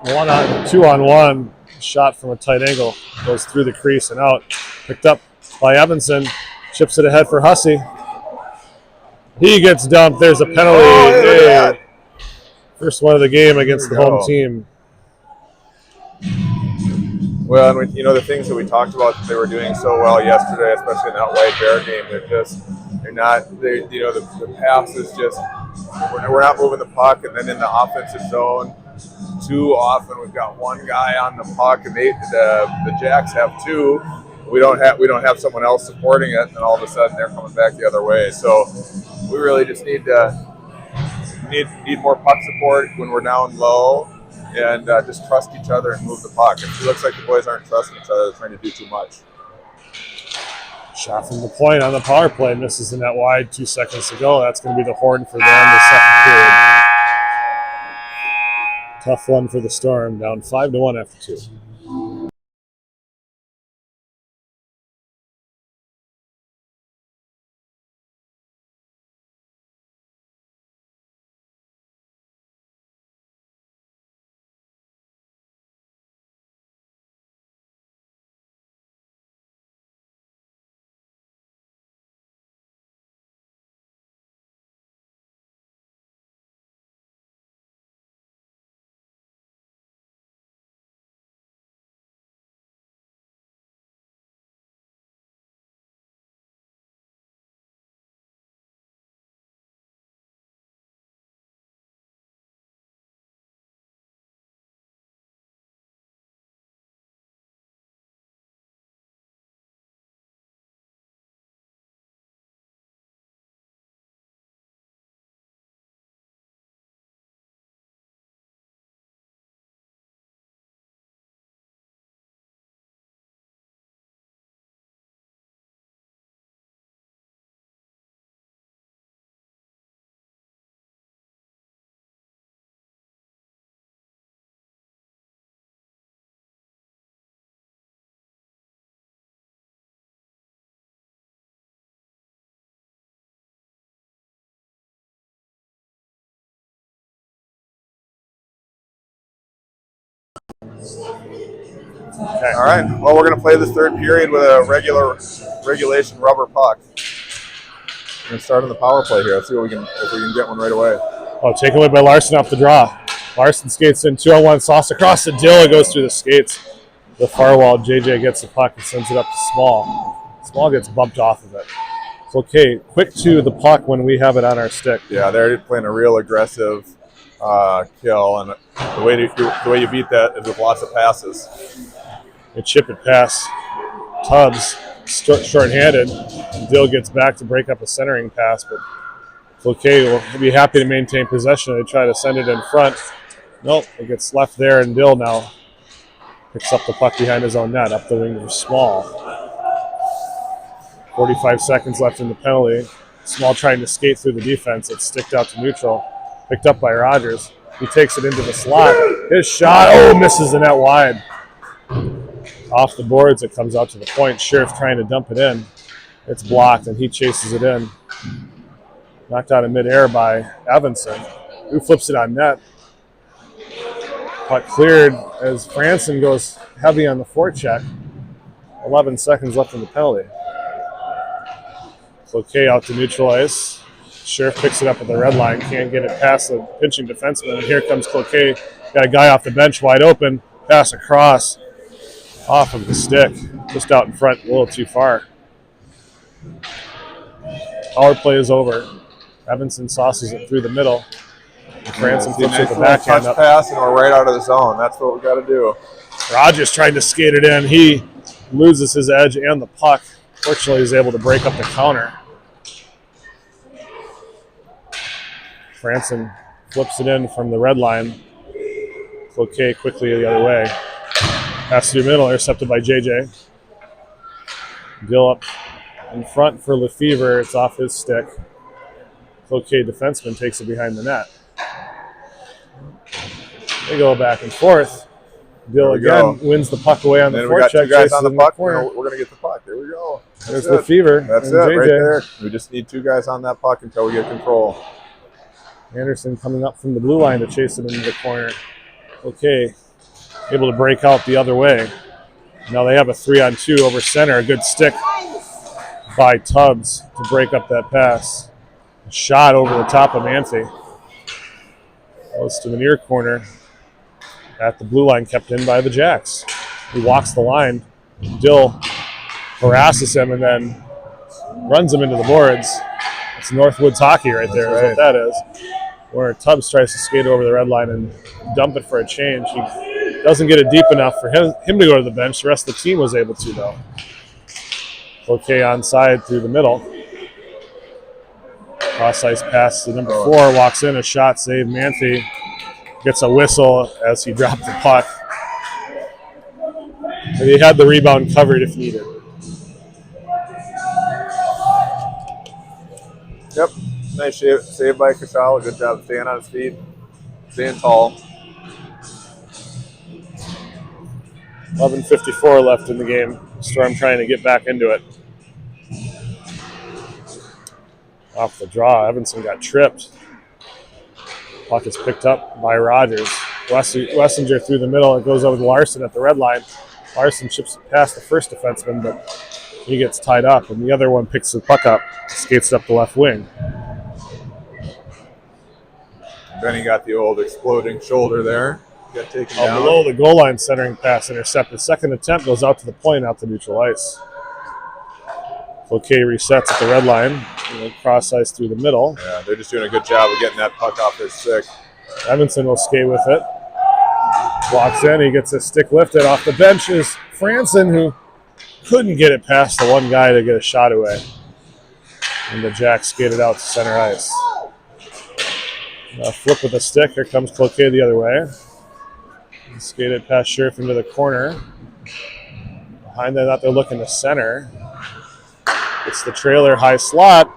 2-on-1 shot from a tight angle, goes through the crease and out. Picked up by Evanson, chips it ahead for Hussey. He gets dumped. There's a penalty. Oh, first one of the game against the home team. Well, and the things that we talked about that they were doing so well yesterday, especially in that White Bear game, the pass is just, we're not moving the puck, and then in the offensive zone, too often we've got one guy on the puck, and the Jacks have two. We don't have someone else supporting it, and then all of a sudden they're coming back the other way. So we really just need more puck support when we're down low, and just trust each other and move the puck. It looks like the boys aren't trusting each other; they're trying to do too much. Shot from the point on the power play, misses the net wide 2 seconds to go. That's going to be the horn for them the second period. Tough one for the Storm, down 5-1 after 2. Okay. All right. Well, we're going to play this third period with a regulation rubber puck. We're going to start on the power play here. Let's see if we can get one right away. Oh, taken away by Larson off the draw. Larson skates in 2-on-1, sauce across the Dill. It goes through the skates. The far wall. JJ gets the puck and sends it up to Small. Small gets bumped off of it. It's okay. Quick to the puck when we have it on our stick. Yeah, they're playing a real aggressive kill, and the way you beat that is with lots of passes. They chip it past Tubbs, short-handed. Dill gets back to break up a centering pass, but Cloquet will be happy to maintain possession. They try to send it in front. Nope, it gets left there, and Dill now picks up the puck behind his own net, up the wing for Small. 45 seconds left in the penalty. Small trying to skate through the defense. It's sticked out to neutral. Picked up by Rogers. He takes it into the slot. His shot, misses the net wide. Off the boards, it comes out to the point. Sheriff trying to dump it in. It's blocked, and he chases it in. Knocked out of midair by Evanson, who flips it on net. Puck cleared as Franson goes heavy on the forecheck. 11 seconds left in the penalty. Cloquet out to neutral ice. Sheriff picks it up at the red line. Can't get it past the pinching defenseman. And here comes Cloquet. Got a guy off the bench wide open. Pass across. Off of the stick. Just out in front, a little too far. Power play is over. Evanson sauces it through the middle. Franson flips it the backhand up. Pass, and we're right out of the zone. That's what we got to do. Rogers trying to skate it in. He loses his edge and the puck. Fortunately, he's able to break up the counter. Franson flips it in from the red line. Cloquet quickly the other way. Pass through middle, intercepted by JJ. Gill up in front for Lefevre. It's off his stick. Cloquet defenseman takes it behind the net. They go back and forth. Gill again wins the puck away on the forecheck. We got two guys on the puck. We're going to get the puck. There we go. There's Lefevre. That's it right there. We just need two guys on that puck until we get control. Anderson coming up from the blue line to chase it into the corner. Okay, able to break out the other way. Now they have a 3-on-2 over center. A good stick by Tubbs to break up that pass. A shot over the top of Manthe. Goes to the near corner. At the blue line, kept in by the Jacks. He walks the line. Dill harasses him and then runs him into the boards. It's Northwoods hockey right there. That's what that is. Where Tubbs tries to skate over the red line and dump it for a change. He doesn't get it deep enough for him to go to the bench. The rest of the team was able to, though. Cloquet onside through the middle. Cross-ice pass to number 4. Walks in, a shot save. Manthe gets a whistle as he dropped the puck. But he had the rebound covered if needed. Yep. Nice save by Kashala. Good job staying on his feet, staying tall. 11:54 left in the game. Storm trying to get back into it. Off the draw, Evanson got tripped. Puck is picked up by Rogers. Wessinger through the middle. It goes over to Larson at the red line. Larson chips it past the first defenseman, but he gets tied up, and the other one picks the puck up, skates up the left wing. Then he got the old exploding shoulder there. Got taken down. Below the goal line, centering pass intercepted. Second attempt goes out to the point, out to neutral ice. Cloquet resets at the red line. Cross ice through the middle. Yeah, they're just doing a good job of getting that puck off his stick. Evanson will skate with it. Walks in, he gets his stick lifted. Off the bench is Franson, who couldn't get it past the one guy to get a shot away. And the Jacks skated out to center ice. Flip with a stick. Here comes Cloquet the other way. Skated past Sheriff into the corner. Behind that, they're looking to center. It's the trailer high slot.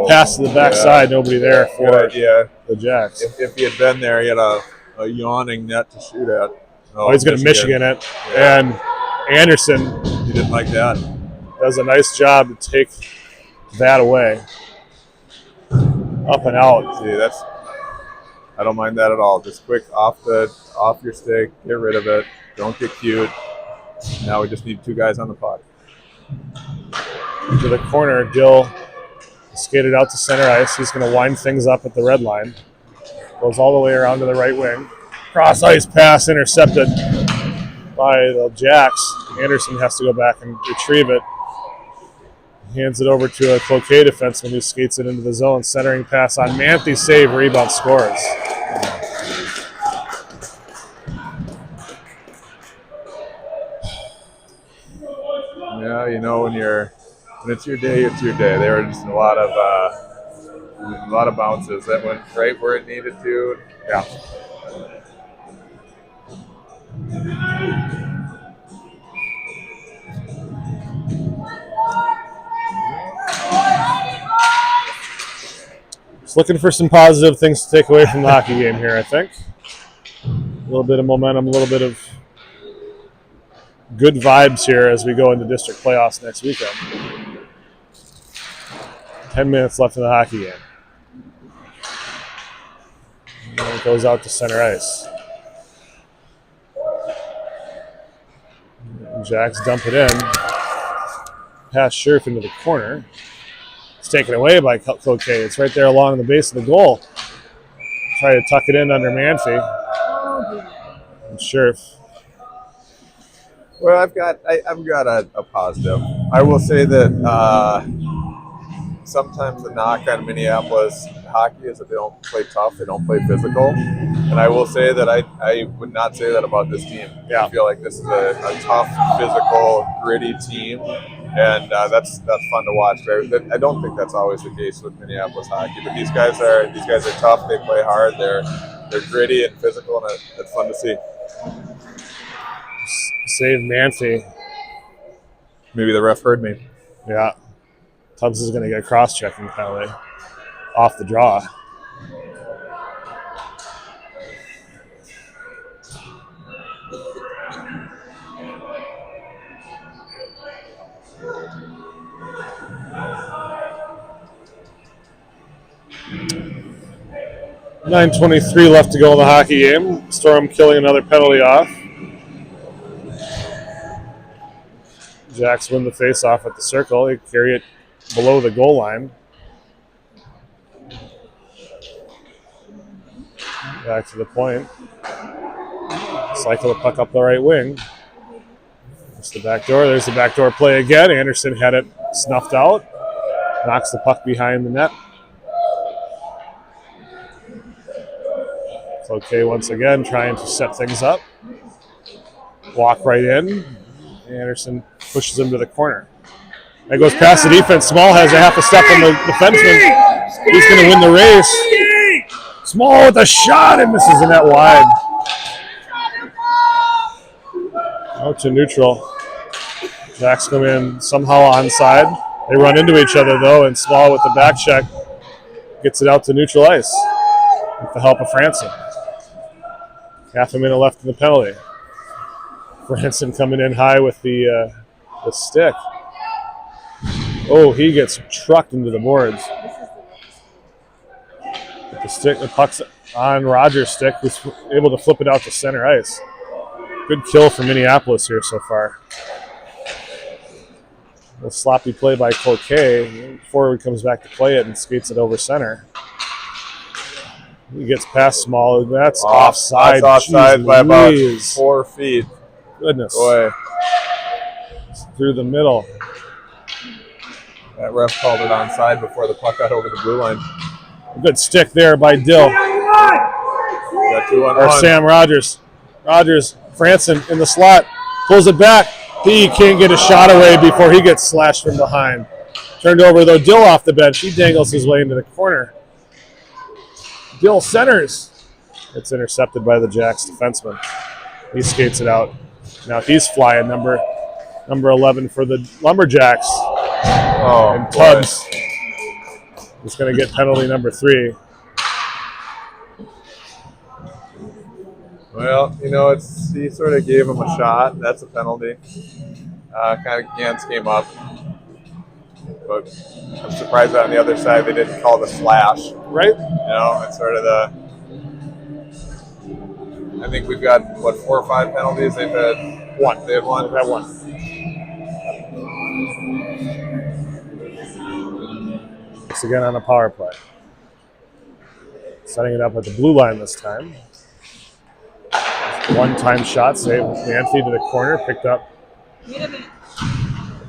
Pass to the backside. Nobody there for the Jacks. If he had been there, he had a yawning net to shoot at. He's going to Michigan it. Yeah. And Anderson, he didn't like that. Does a nice job to take that away. Up and out. See, I don't mind that at all. Just quick off your stick, get rid of it. Don't get cute. Now we just need two guys on the puck. To the corner, Dill skated out to center ice. He's going to wind things up at the red line. Goes all the way around to the right wing. Cross ice pass intercepted by the Jacks. Anderson has to go back and retrieve it. Hands it over to a Cloquet defenseman who skates it into the zone. Centering pass on Manthe, save, rebound, scores. Yeah, you know, when it's your day, it's your day. There were just a lot of bounces that went right where it needed to. Yeah. looking for some positive things to take away from the hockey game here, I think. A little bit of momentum, a little bit of good vibes here as we go into district playoffs next weekend. 10 minutes left in the hockey game. And it goes out to center ice. Jacks dump it in. Pass Scherf into the corner. It's taken away by Cloquet. It's right there along the base of the goal. Try to tuck it in under Manfi. And Scherf. Well, I've got a positive. I will say that sometimes the knock on Minneapolis hockey is that they don't play tough, they don't play physical. And I will say that I would not say that about this team. Yeah. I feel like this is a tough, physical, gritty team, and that's fun to watch. I don't think that's always the case with Minneapolis hockey, but these guys are tough. They play hard. They're gritty and physical, and it's fun to see. Save Manfi. Maybe the ref heard me. Yeah. Tubbs is going to get a cross-checking penalty off the draw. .9:23 left to go in the hockey game. Storm killing another penalty off. Jacks win the face-off at the circle. They carry it below the goal line. Back to the point. Cycle the puck up the right wing. There's the back door. There's the backdoor play again. Anderson had it snuffed out. Knocks the puck behind the net. Cloquet once again trying to set things up. Walk right in. Anderson pushes him to the corner. That goes past the defense. Small has a half a step on the defenseman. He's going to win the race. Small with a shot and misses the net wide. Out to neutral. Jacks come in somehow onside. They run into each other though, and Small with the back check gets it out to neutral ice with the help of Franson. Half a minute left in the penalty. Franson coming in high with the stick. Oh, he gets trucked into the boards. With the puck's on Rogers' stick, who's able to flip it out to center ice. Good kill for Minneapolis here so far. A little sloppy play by Cloquet. Forward comes back to play it and skates it over center. He gets past Small. That's offside. That's offside by about Louise. 4 feet. Goodness. Boy. Through the middle. That ref called it onside before the puck got over the blue line. A good stick there by Dill. Got 2-on-1. Or Sam Rogers. Franson in the slot. Pulls it back. He can't get a shot away before he gets slashed from behind. Turned over, though. Dill off the bench. He dangles his way into the corner. Dill centers. It's intercepted by the Jacks defenseman. He skates it out. Now he's flying, number 11 for the Lumberjacks. Oh, and Tubbs is going to get penalty number 3. Well, he sort of gave him a shot. That's a penalty. Kind of Gans came up. But I'm surprised that on the other side they didn't call the slash. Right? It's sort of I think we've got, 4 or 5 penalties? They've had 1. They had 1? They've had 1. It's again on a power play. Setting it up at the blue line this time. One-time shot save. Manfi to the corner, picked up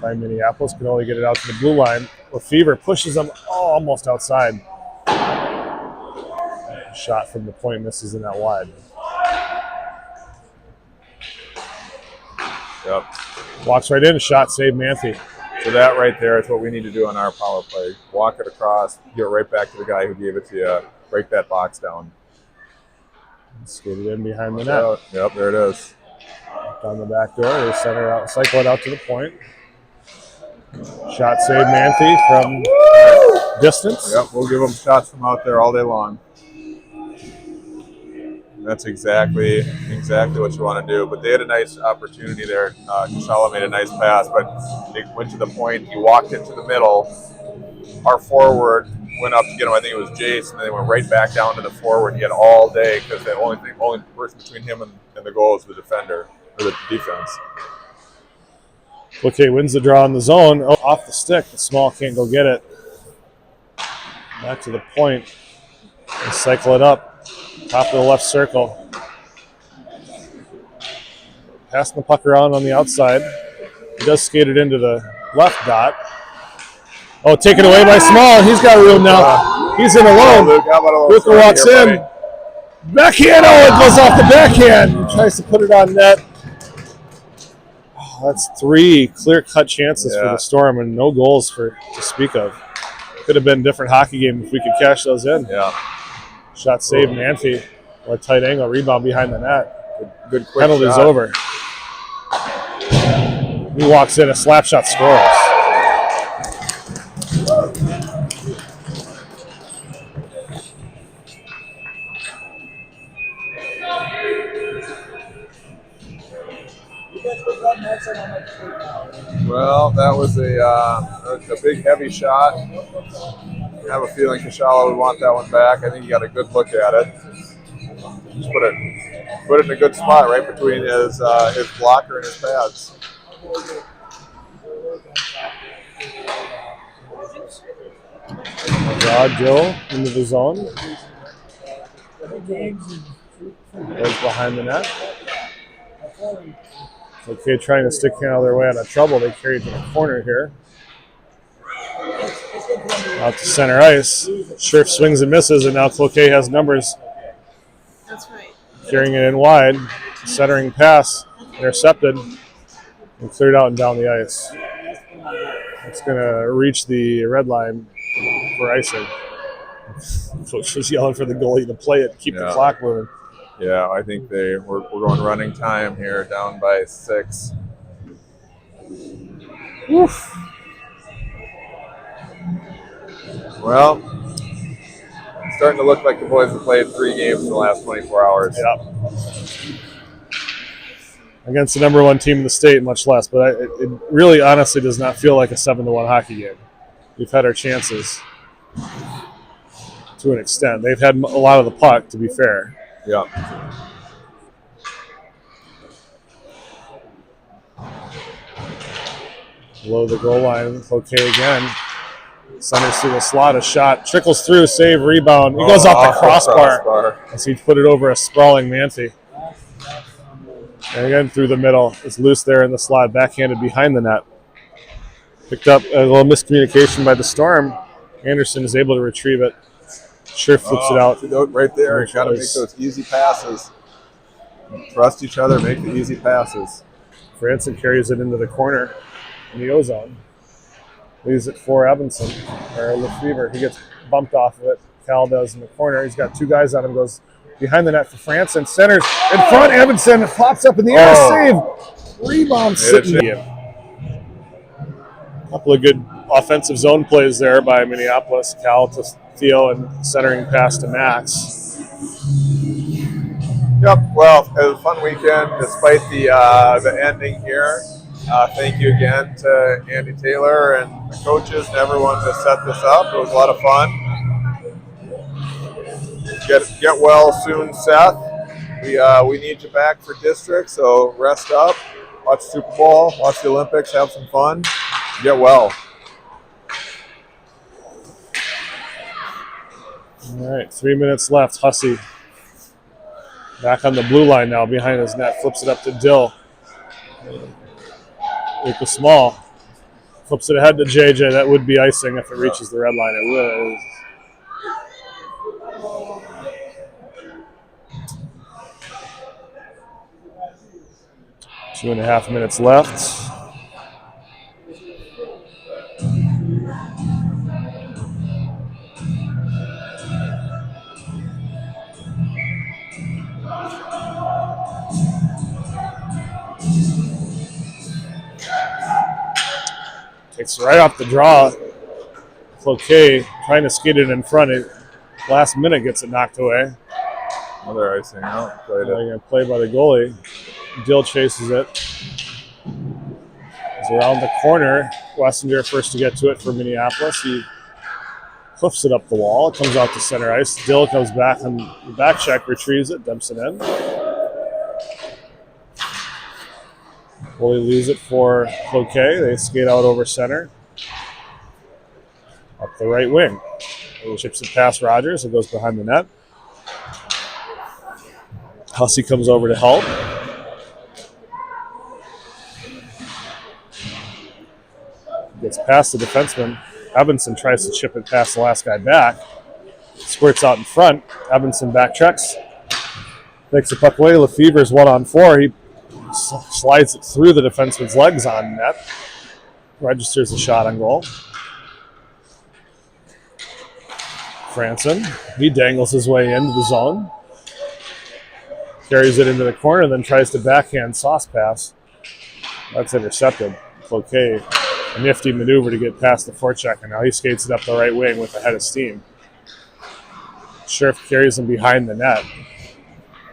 by Minneapolis. Can only get it out to the blue line. Lefevre pushes them almost outside. Shot from the point misses in that wide. Yep. Walks right in, shot save Manfi. So that right there is what we need to do on our power play. Walk it across, get right back to the guy who gave it to you, break that box down. Skated in behind the net. Yep, there it is. Down the back door, they center out, cycle it out to the point. Shot save Manfi from distance. Yep, we'll give them shots from out there all day long. That's exactly what you want to do. But they had a nice opportunity there. Kashala made a nice pass, but it went to the point. He walked into the middle. Our forward went up to get him. I think it was Jace, and then they went right back down to the forward. He had all day because the only person between him and the goal is the defender or the defense. Cloquet wins the draw in the zone. Oh, off the stick. The small can't go get it. Back to the point. They cycle it up. Top of the left circle. Passing the puck around on the outside. He does skate it into the left dot. Oh, taken away by Small. He's got room now. He's in alone. Luke walks in. Backhand. Oh, it goes off the backhand. He tries to put it on net. Oh, that's 3 clear-cut chances for the Storm and no goals to speak of. Could have been a different hockey game if we could cash those in. Yeah. Shot saved, Manfi. A tight angle rebound behind the net. Good quick Penalty's shot. over. He walks in, a slap shot scores. Well, that was a big heavy shot. I have a feeling Kashala would want that one back. I think he got a good look at it. Just put it in a good spot right between his blocker and his pads. Draw Joe into the zone. Goes behind the net. Okay, trying to stick out of their way out of trouble. They carry it to the corner here. Out to center ice. Scherf swings and misses, and now Cloquet has numbers. That's right. Carrying it in wide. Centering pass. Intercepted. And cleared out and down the ice. It's going to reach the red line for icing. Coach was yelling for the goalie to play it, keep the clock moving. Yeah, I think we're going running time here, down by 6. Oof. Well, it's starting to look like the boys have played 3 games in the last 24 hours. Yep. Against the number 1 team in the state, much less. But it really, honestly, does not feel like a 7-1 hockey game. We've had our chances to an extent. They've had a lot of the puck, to be fair. Yeah. Below the goal line, Cloquet again. Centers through the slot, a shot. Trickles through, save, rebound. He goes off the crossbar as he put it over a sprawling Manfi. And again, through the middle. It's loose there in the slot, backhanded behind the net. Picked up a little miscommunication by the Storm. Anderson is able to retrieve it. Sure flips it out. Right there. You got to make those easy passes. Trust each other, make the easy passes. Franson carries it into the corner in the ozone. Leaves it for Evanson, or Lefevre. He gets bumped off of it. Cal does in the corner. He's got 2 guys on him. Goes behind the net for Franson. Centers in front. Evanson pops up in the air. Save. Rebound sitting. A couple of good offensive zone plays there by Minneapolis. Cal to Theo and centering pass to Max. Yep. Well, it was a fun weekend despite the ending here. Thank you again to Andy Taylor and the coaches and everyone to set this up. It was a lot of fun. Get well soon, Seth. We need you back for district, so rest up, watch Super Bowl, watch the Olympics, have some fun, get well. All right, 3 minutes left. Hussey back on the blue line now behind his net. Flips it up to Dill. Luke was small. Flips it ahead to JJ. That would be icing if it reaches the red line. It would. 2.5 minutes left. Takes right off the draw. Cloquet trying to skate it in front. Last minute gets it knocked away. Another icing out. Played it. Play by the goalie. Dill chases it. He's around the corner. Wessinger first to get to it for Minneapolis. He hoofs it up the wall. It comes out to center ice. Dill comes back on the back check, retrieves it, dumps it in. Goalie leaves it for Cloquet. They skate out over center. Up the right wing. He chips it past Rogers. It goes behind the net. Hussey comes over to help. Gets past the defenseman. Evanson tries to chip it past the last guy back. Squirts out in front. Evanson backtracks. Takes the puck away. Lefevre's 1-on-4. He slides it through the defenseman's legs on net. Registers a shot on goal. Franson. He dangles his way into the zone. Carries it into the corner, then tries to backhand sauce pass. That's intercepted. Cloquet, a nifty maneuver to get past the forechecker. Now he skates it up the right wing with a head of steam. Scherf carries him behind the net.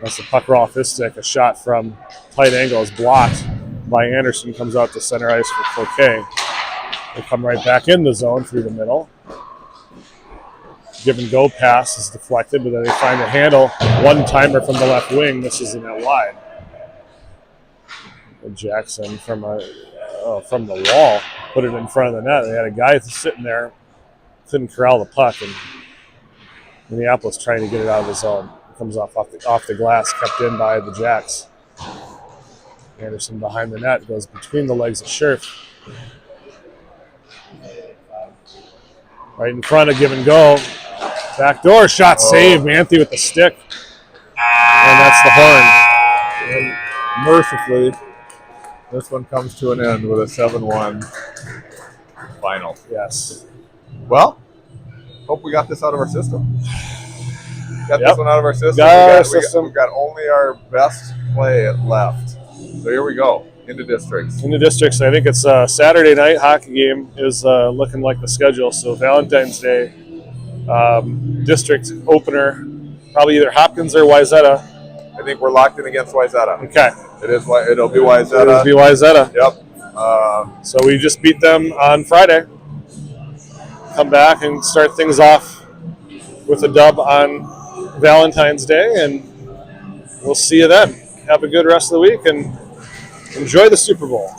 That's the puck off his stick. A shot from tight angle is blocked by Anderson. Comes out to center ice for Cloquet. They come right back in the zone through the middle. Give and go pass is deflected, but then they find a handle. One-timer from the left wing. This is in that wide. And Jackson from the wall put it in front of the net. They had a guy sitting there, couldn't corral the puck, and Minneapolis trying to get it out of the zone. It comes off the glass, kept in by the Jacks. Anderson behind the net, goes between the legs of Scherf. Right in front of give and go. Backdoor shot saved. Manthey with the stick. And that's the horn. And mercifully, this one comes to an end with a 7-1 final. Yes. Well, hope we got this out of our system. Got Yep. this one out of our system. We've got only our best play left. So here we go. Into districts. In the districts, I think it's Saturday night hockey game is looking like the schedule. So Valentine's Day district opener, probably either Hopkins or Wayzata. I think we're locked in against Wayzata. Okay. It'll be Wayzata. It'll be Wayzata. Yep. So we just beat them on Friday. Come back and start things off with a dub on Valentine's Day, and we'll see you then. Have a good rest of the week and enjoy the Super Bowl.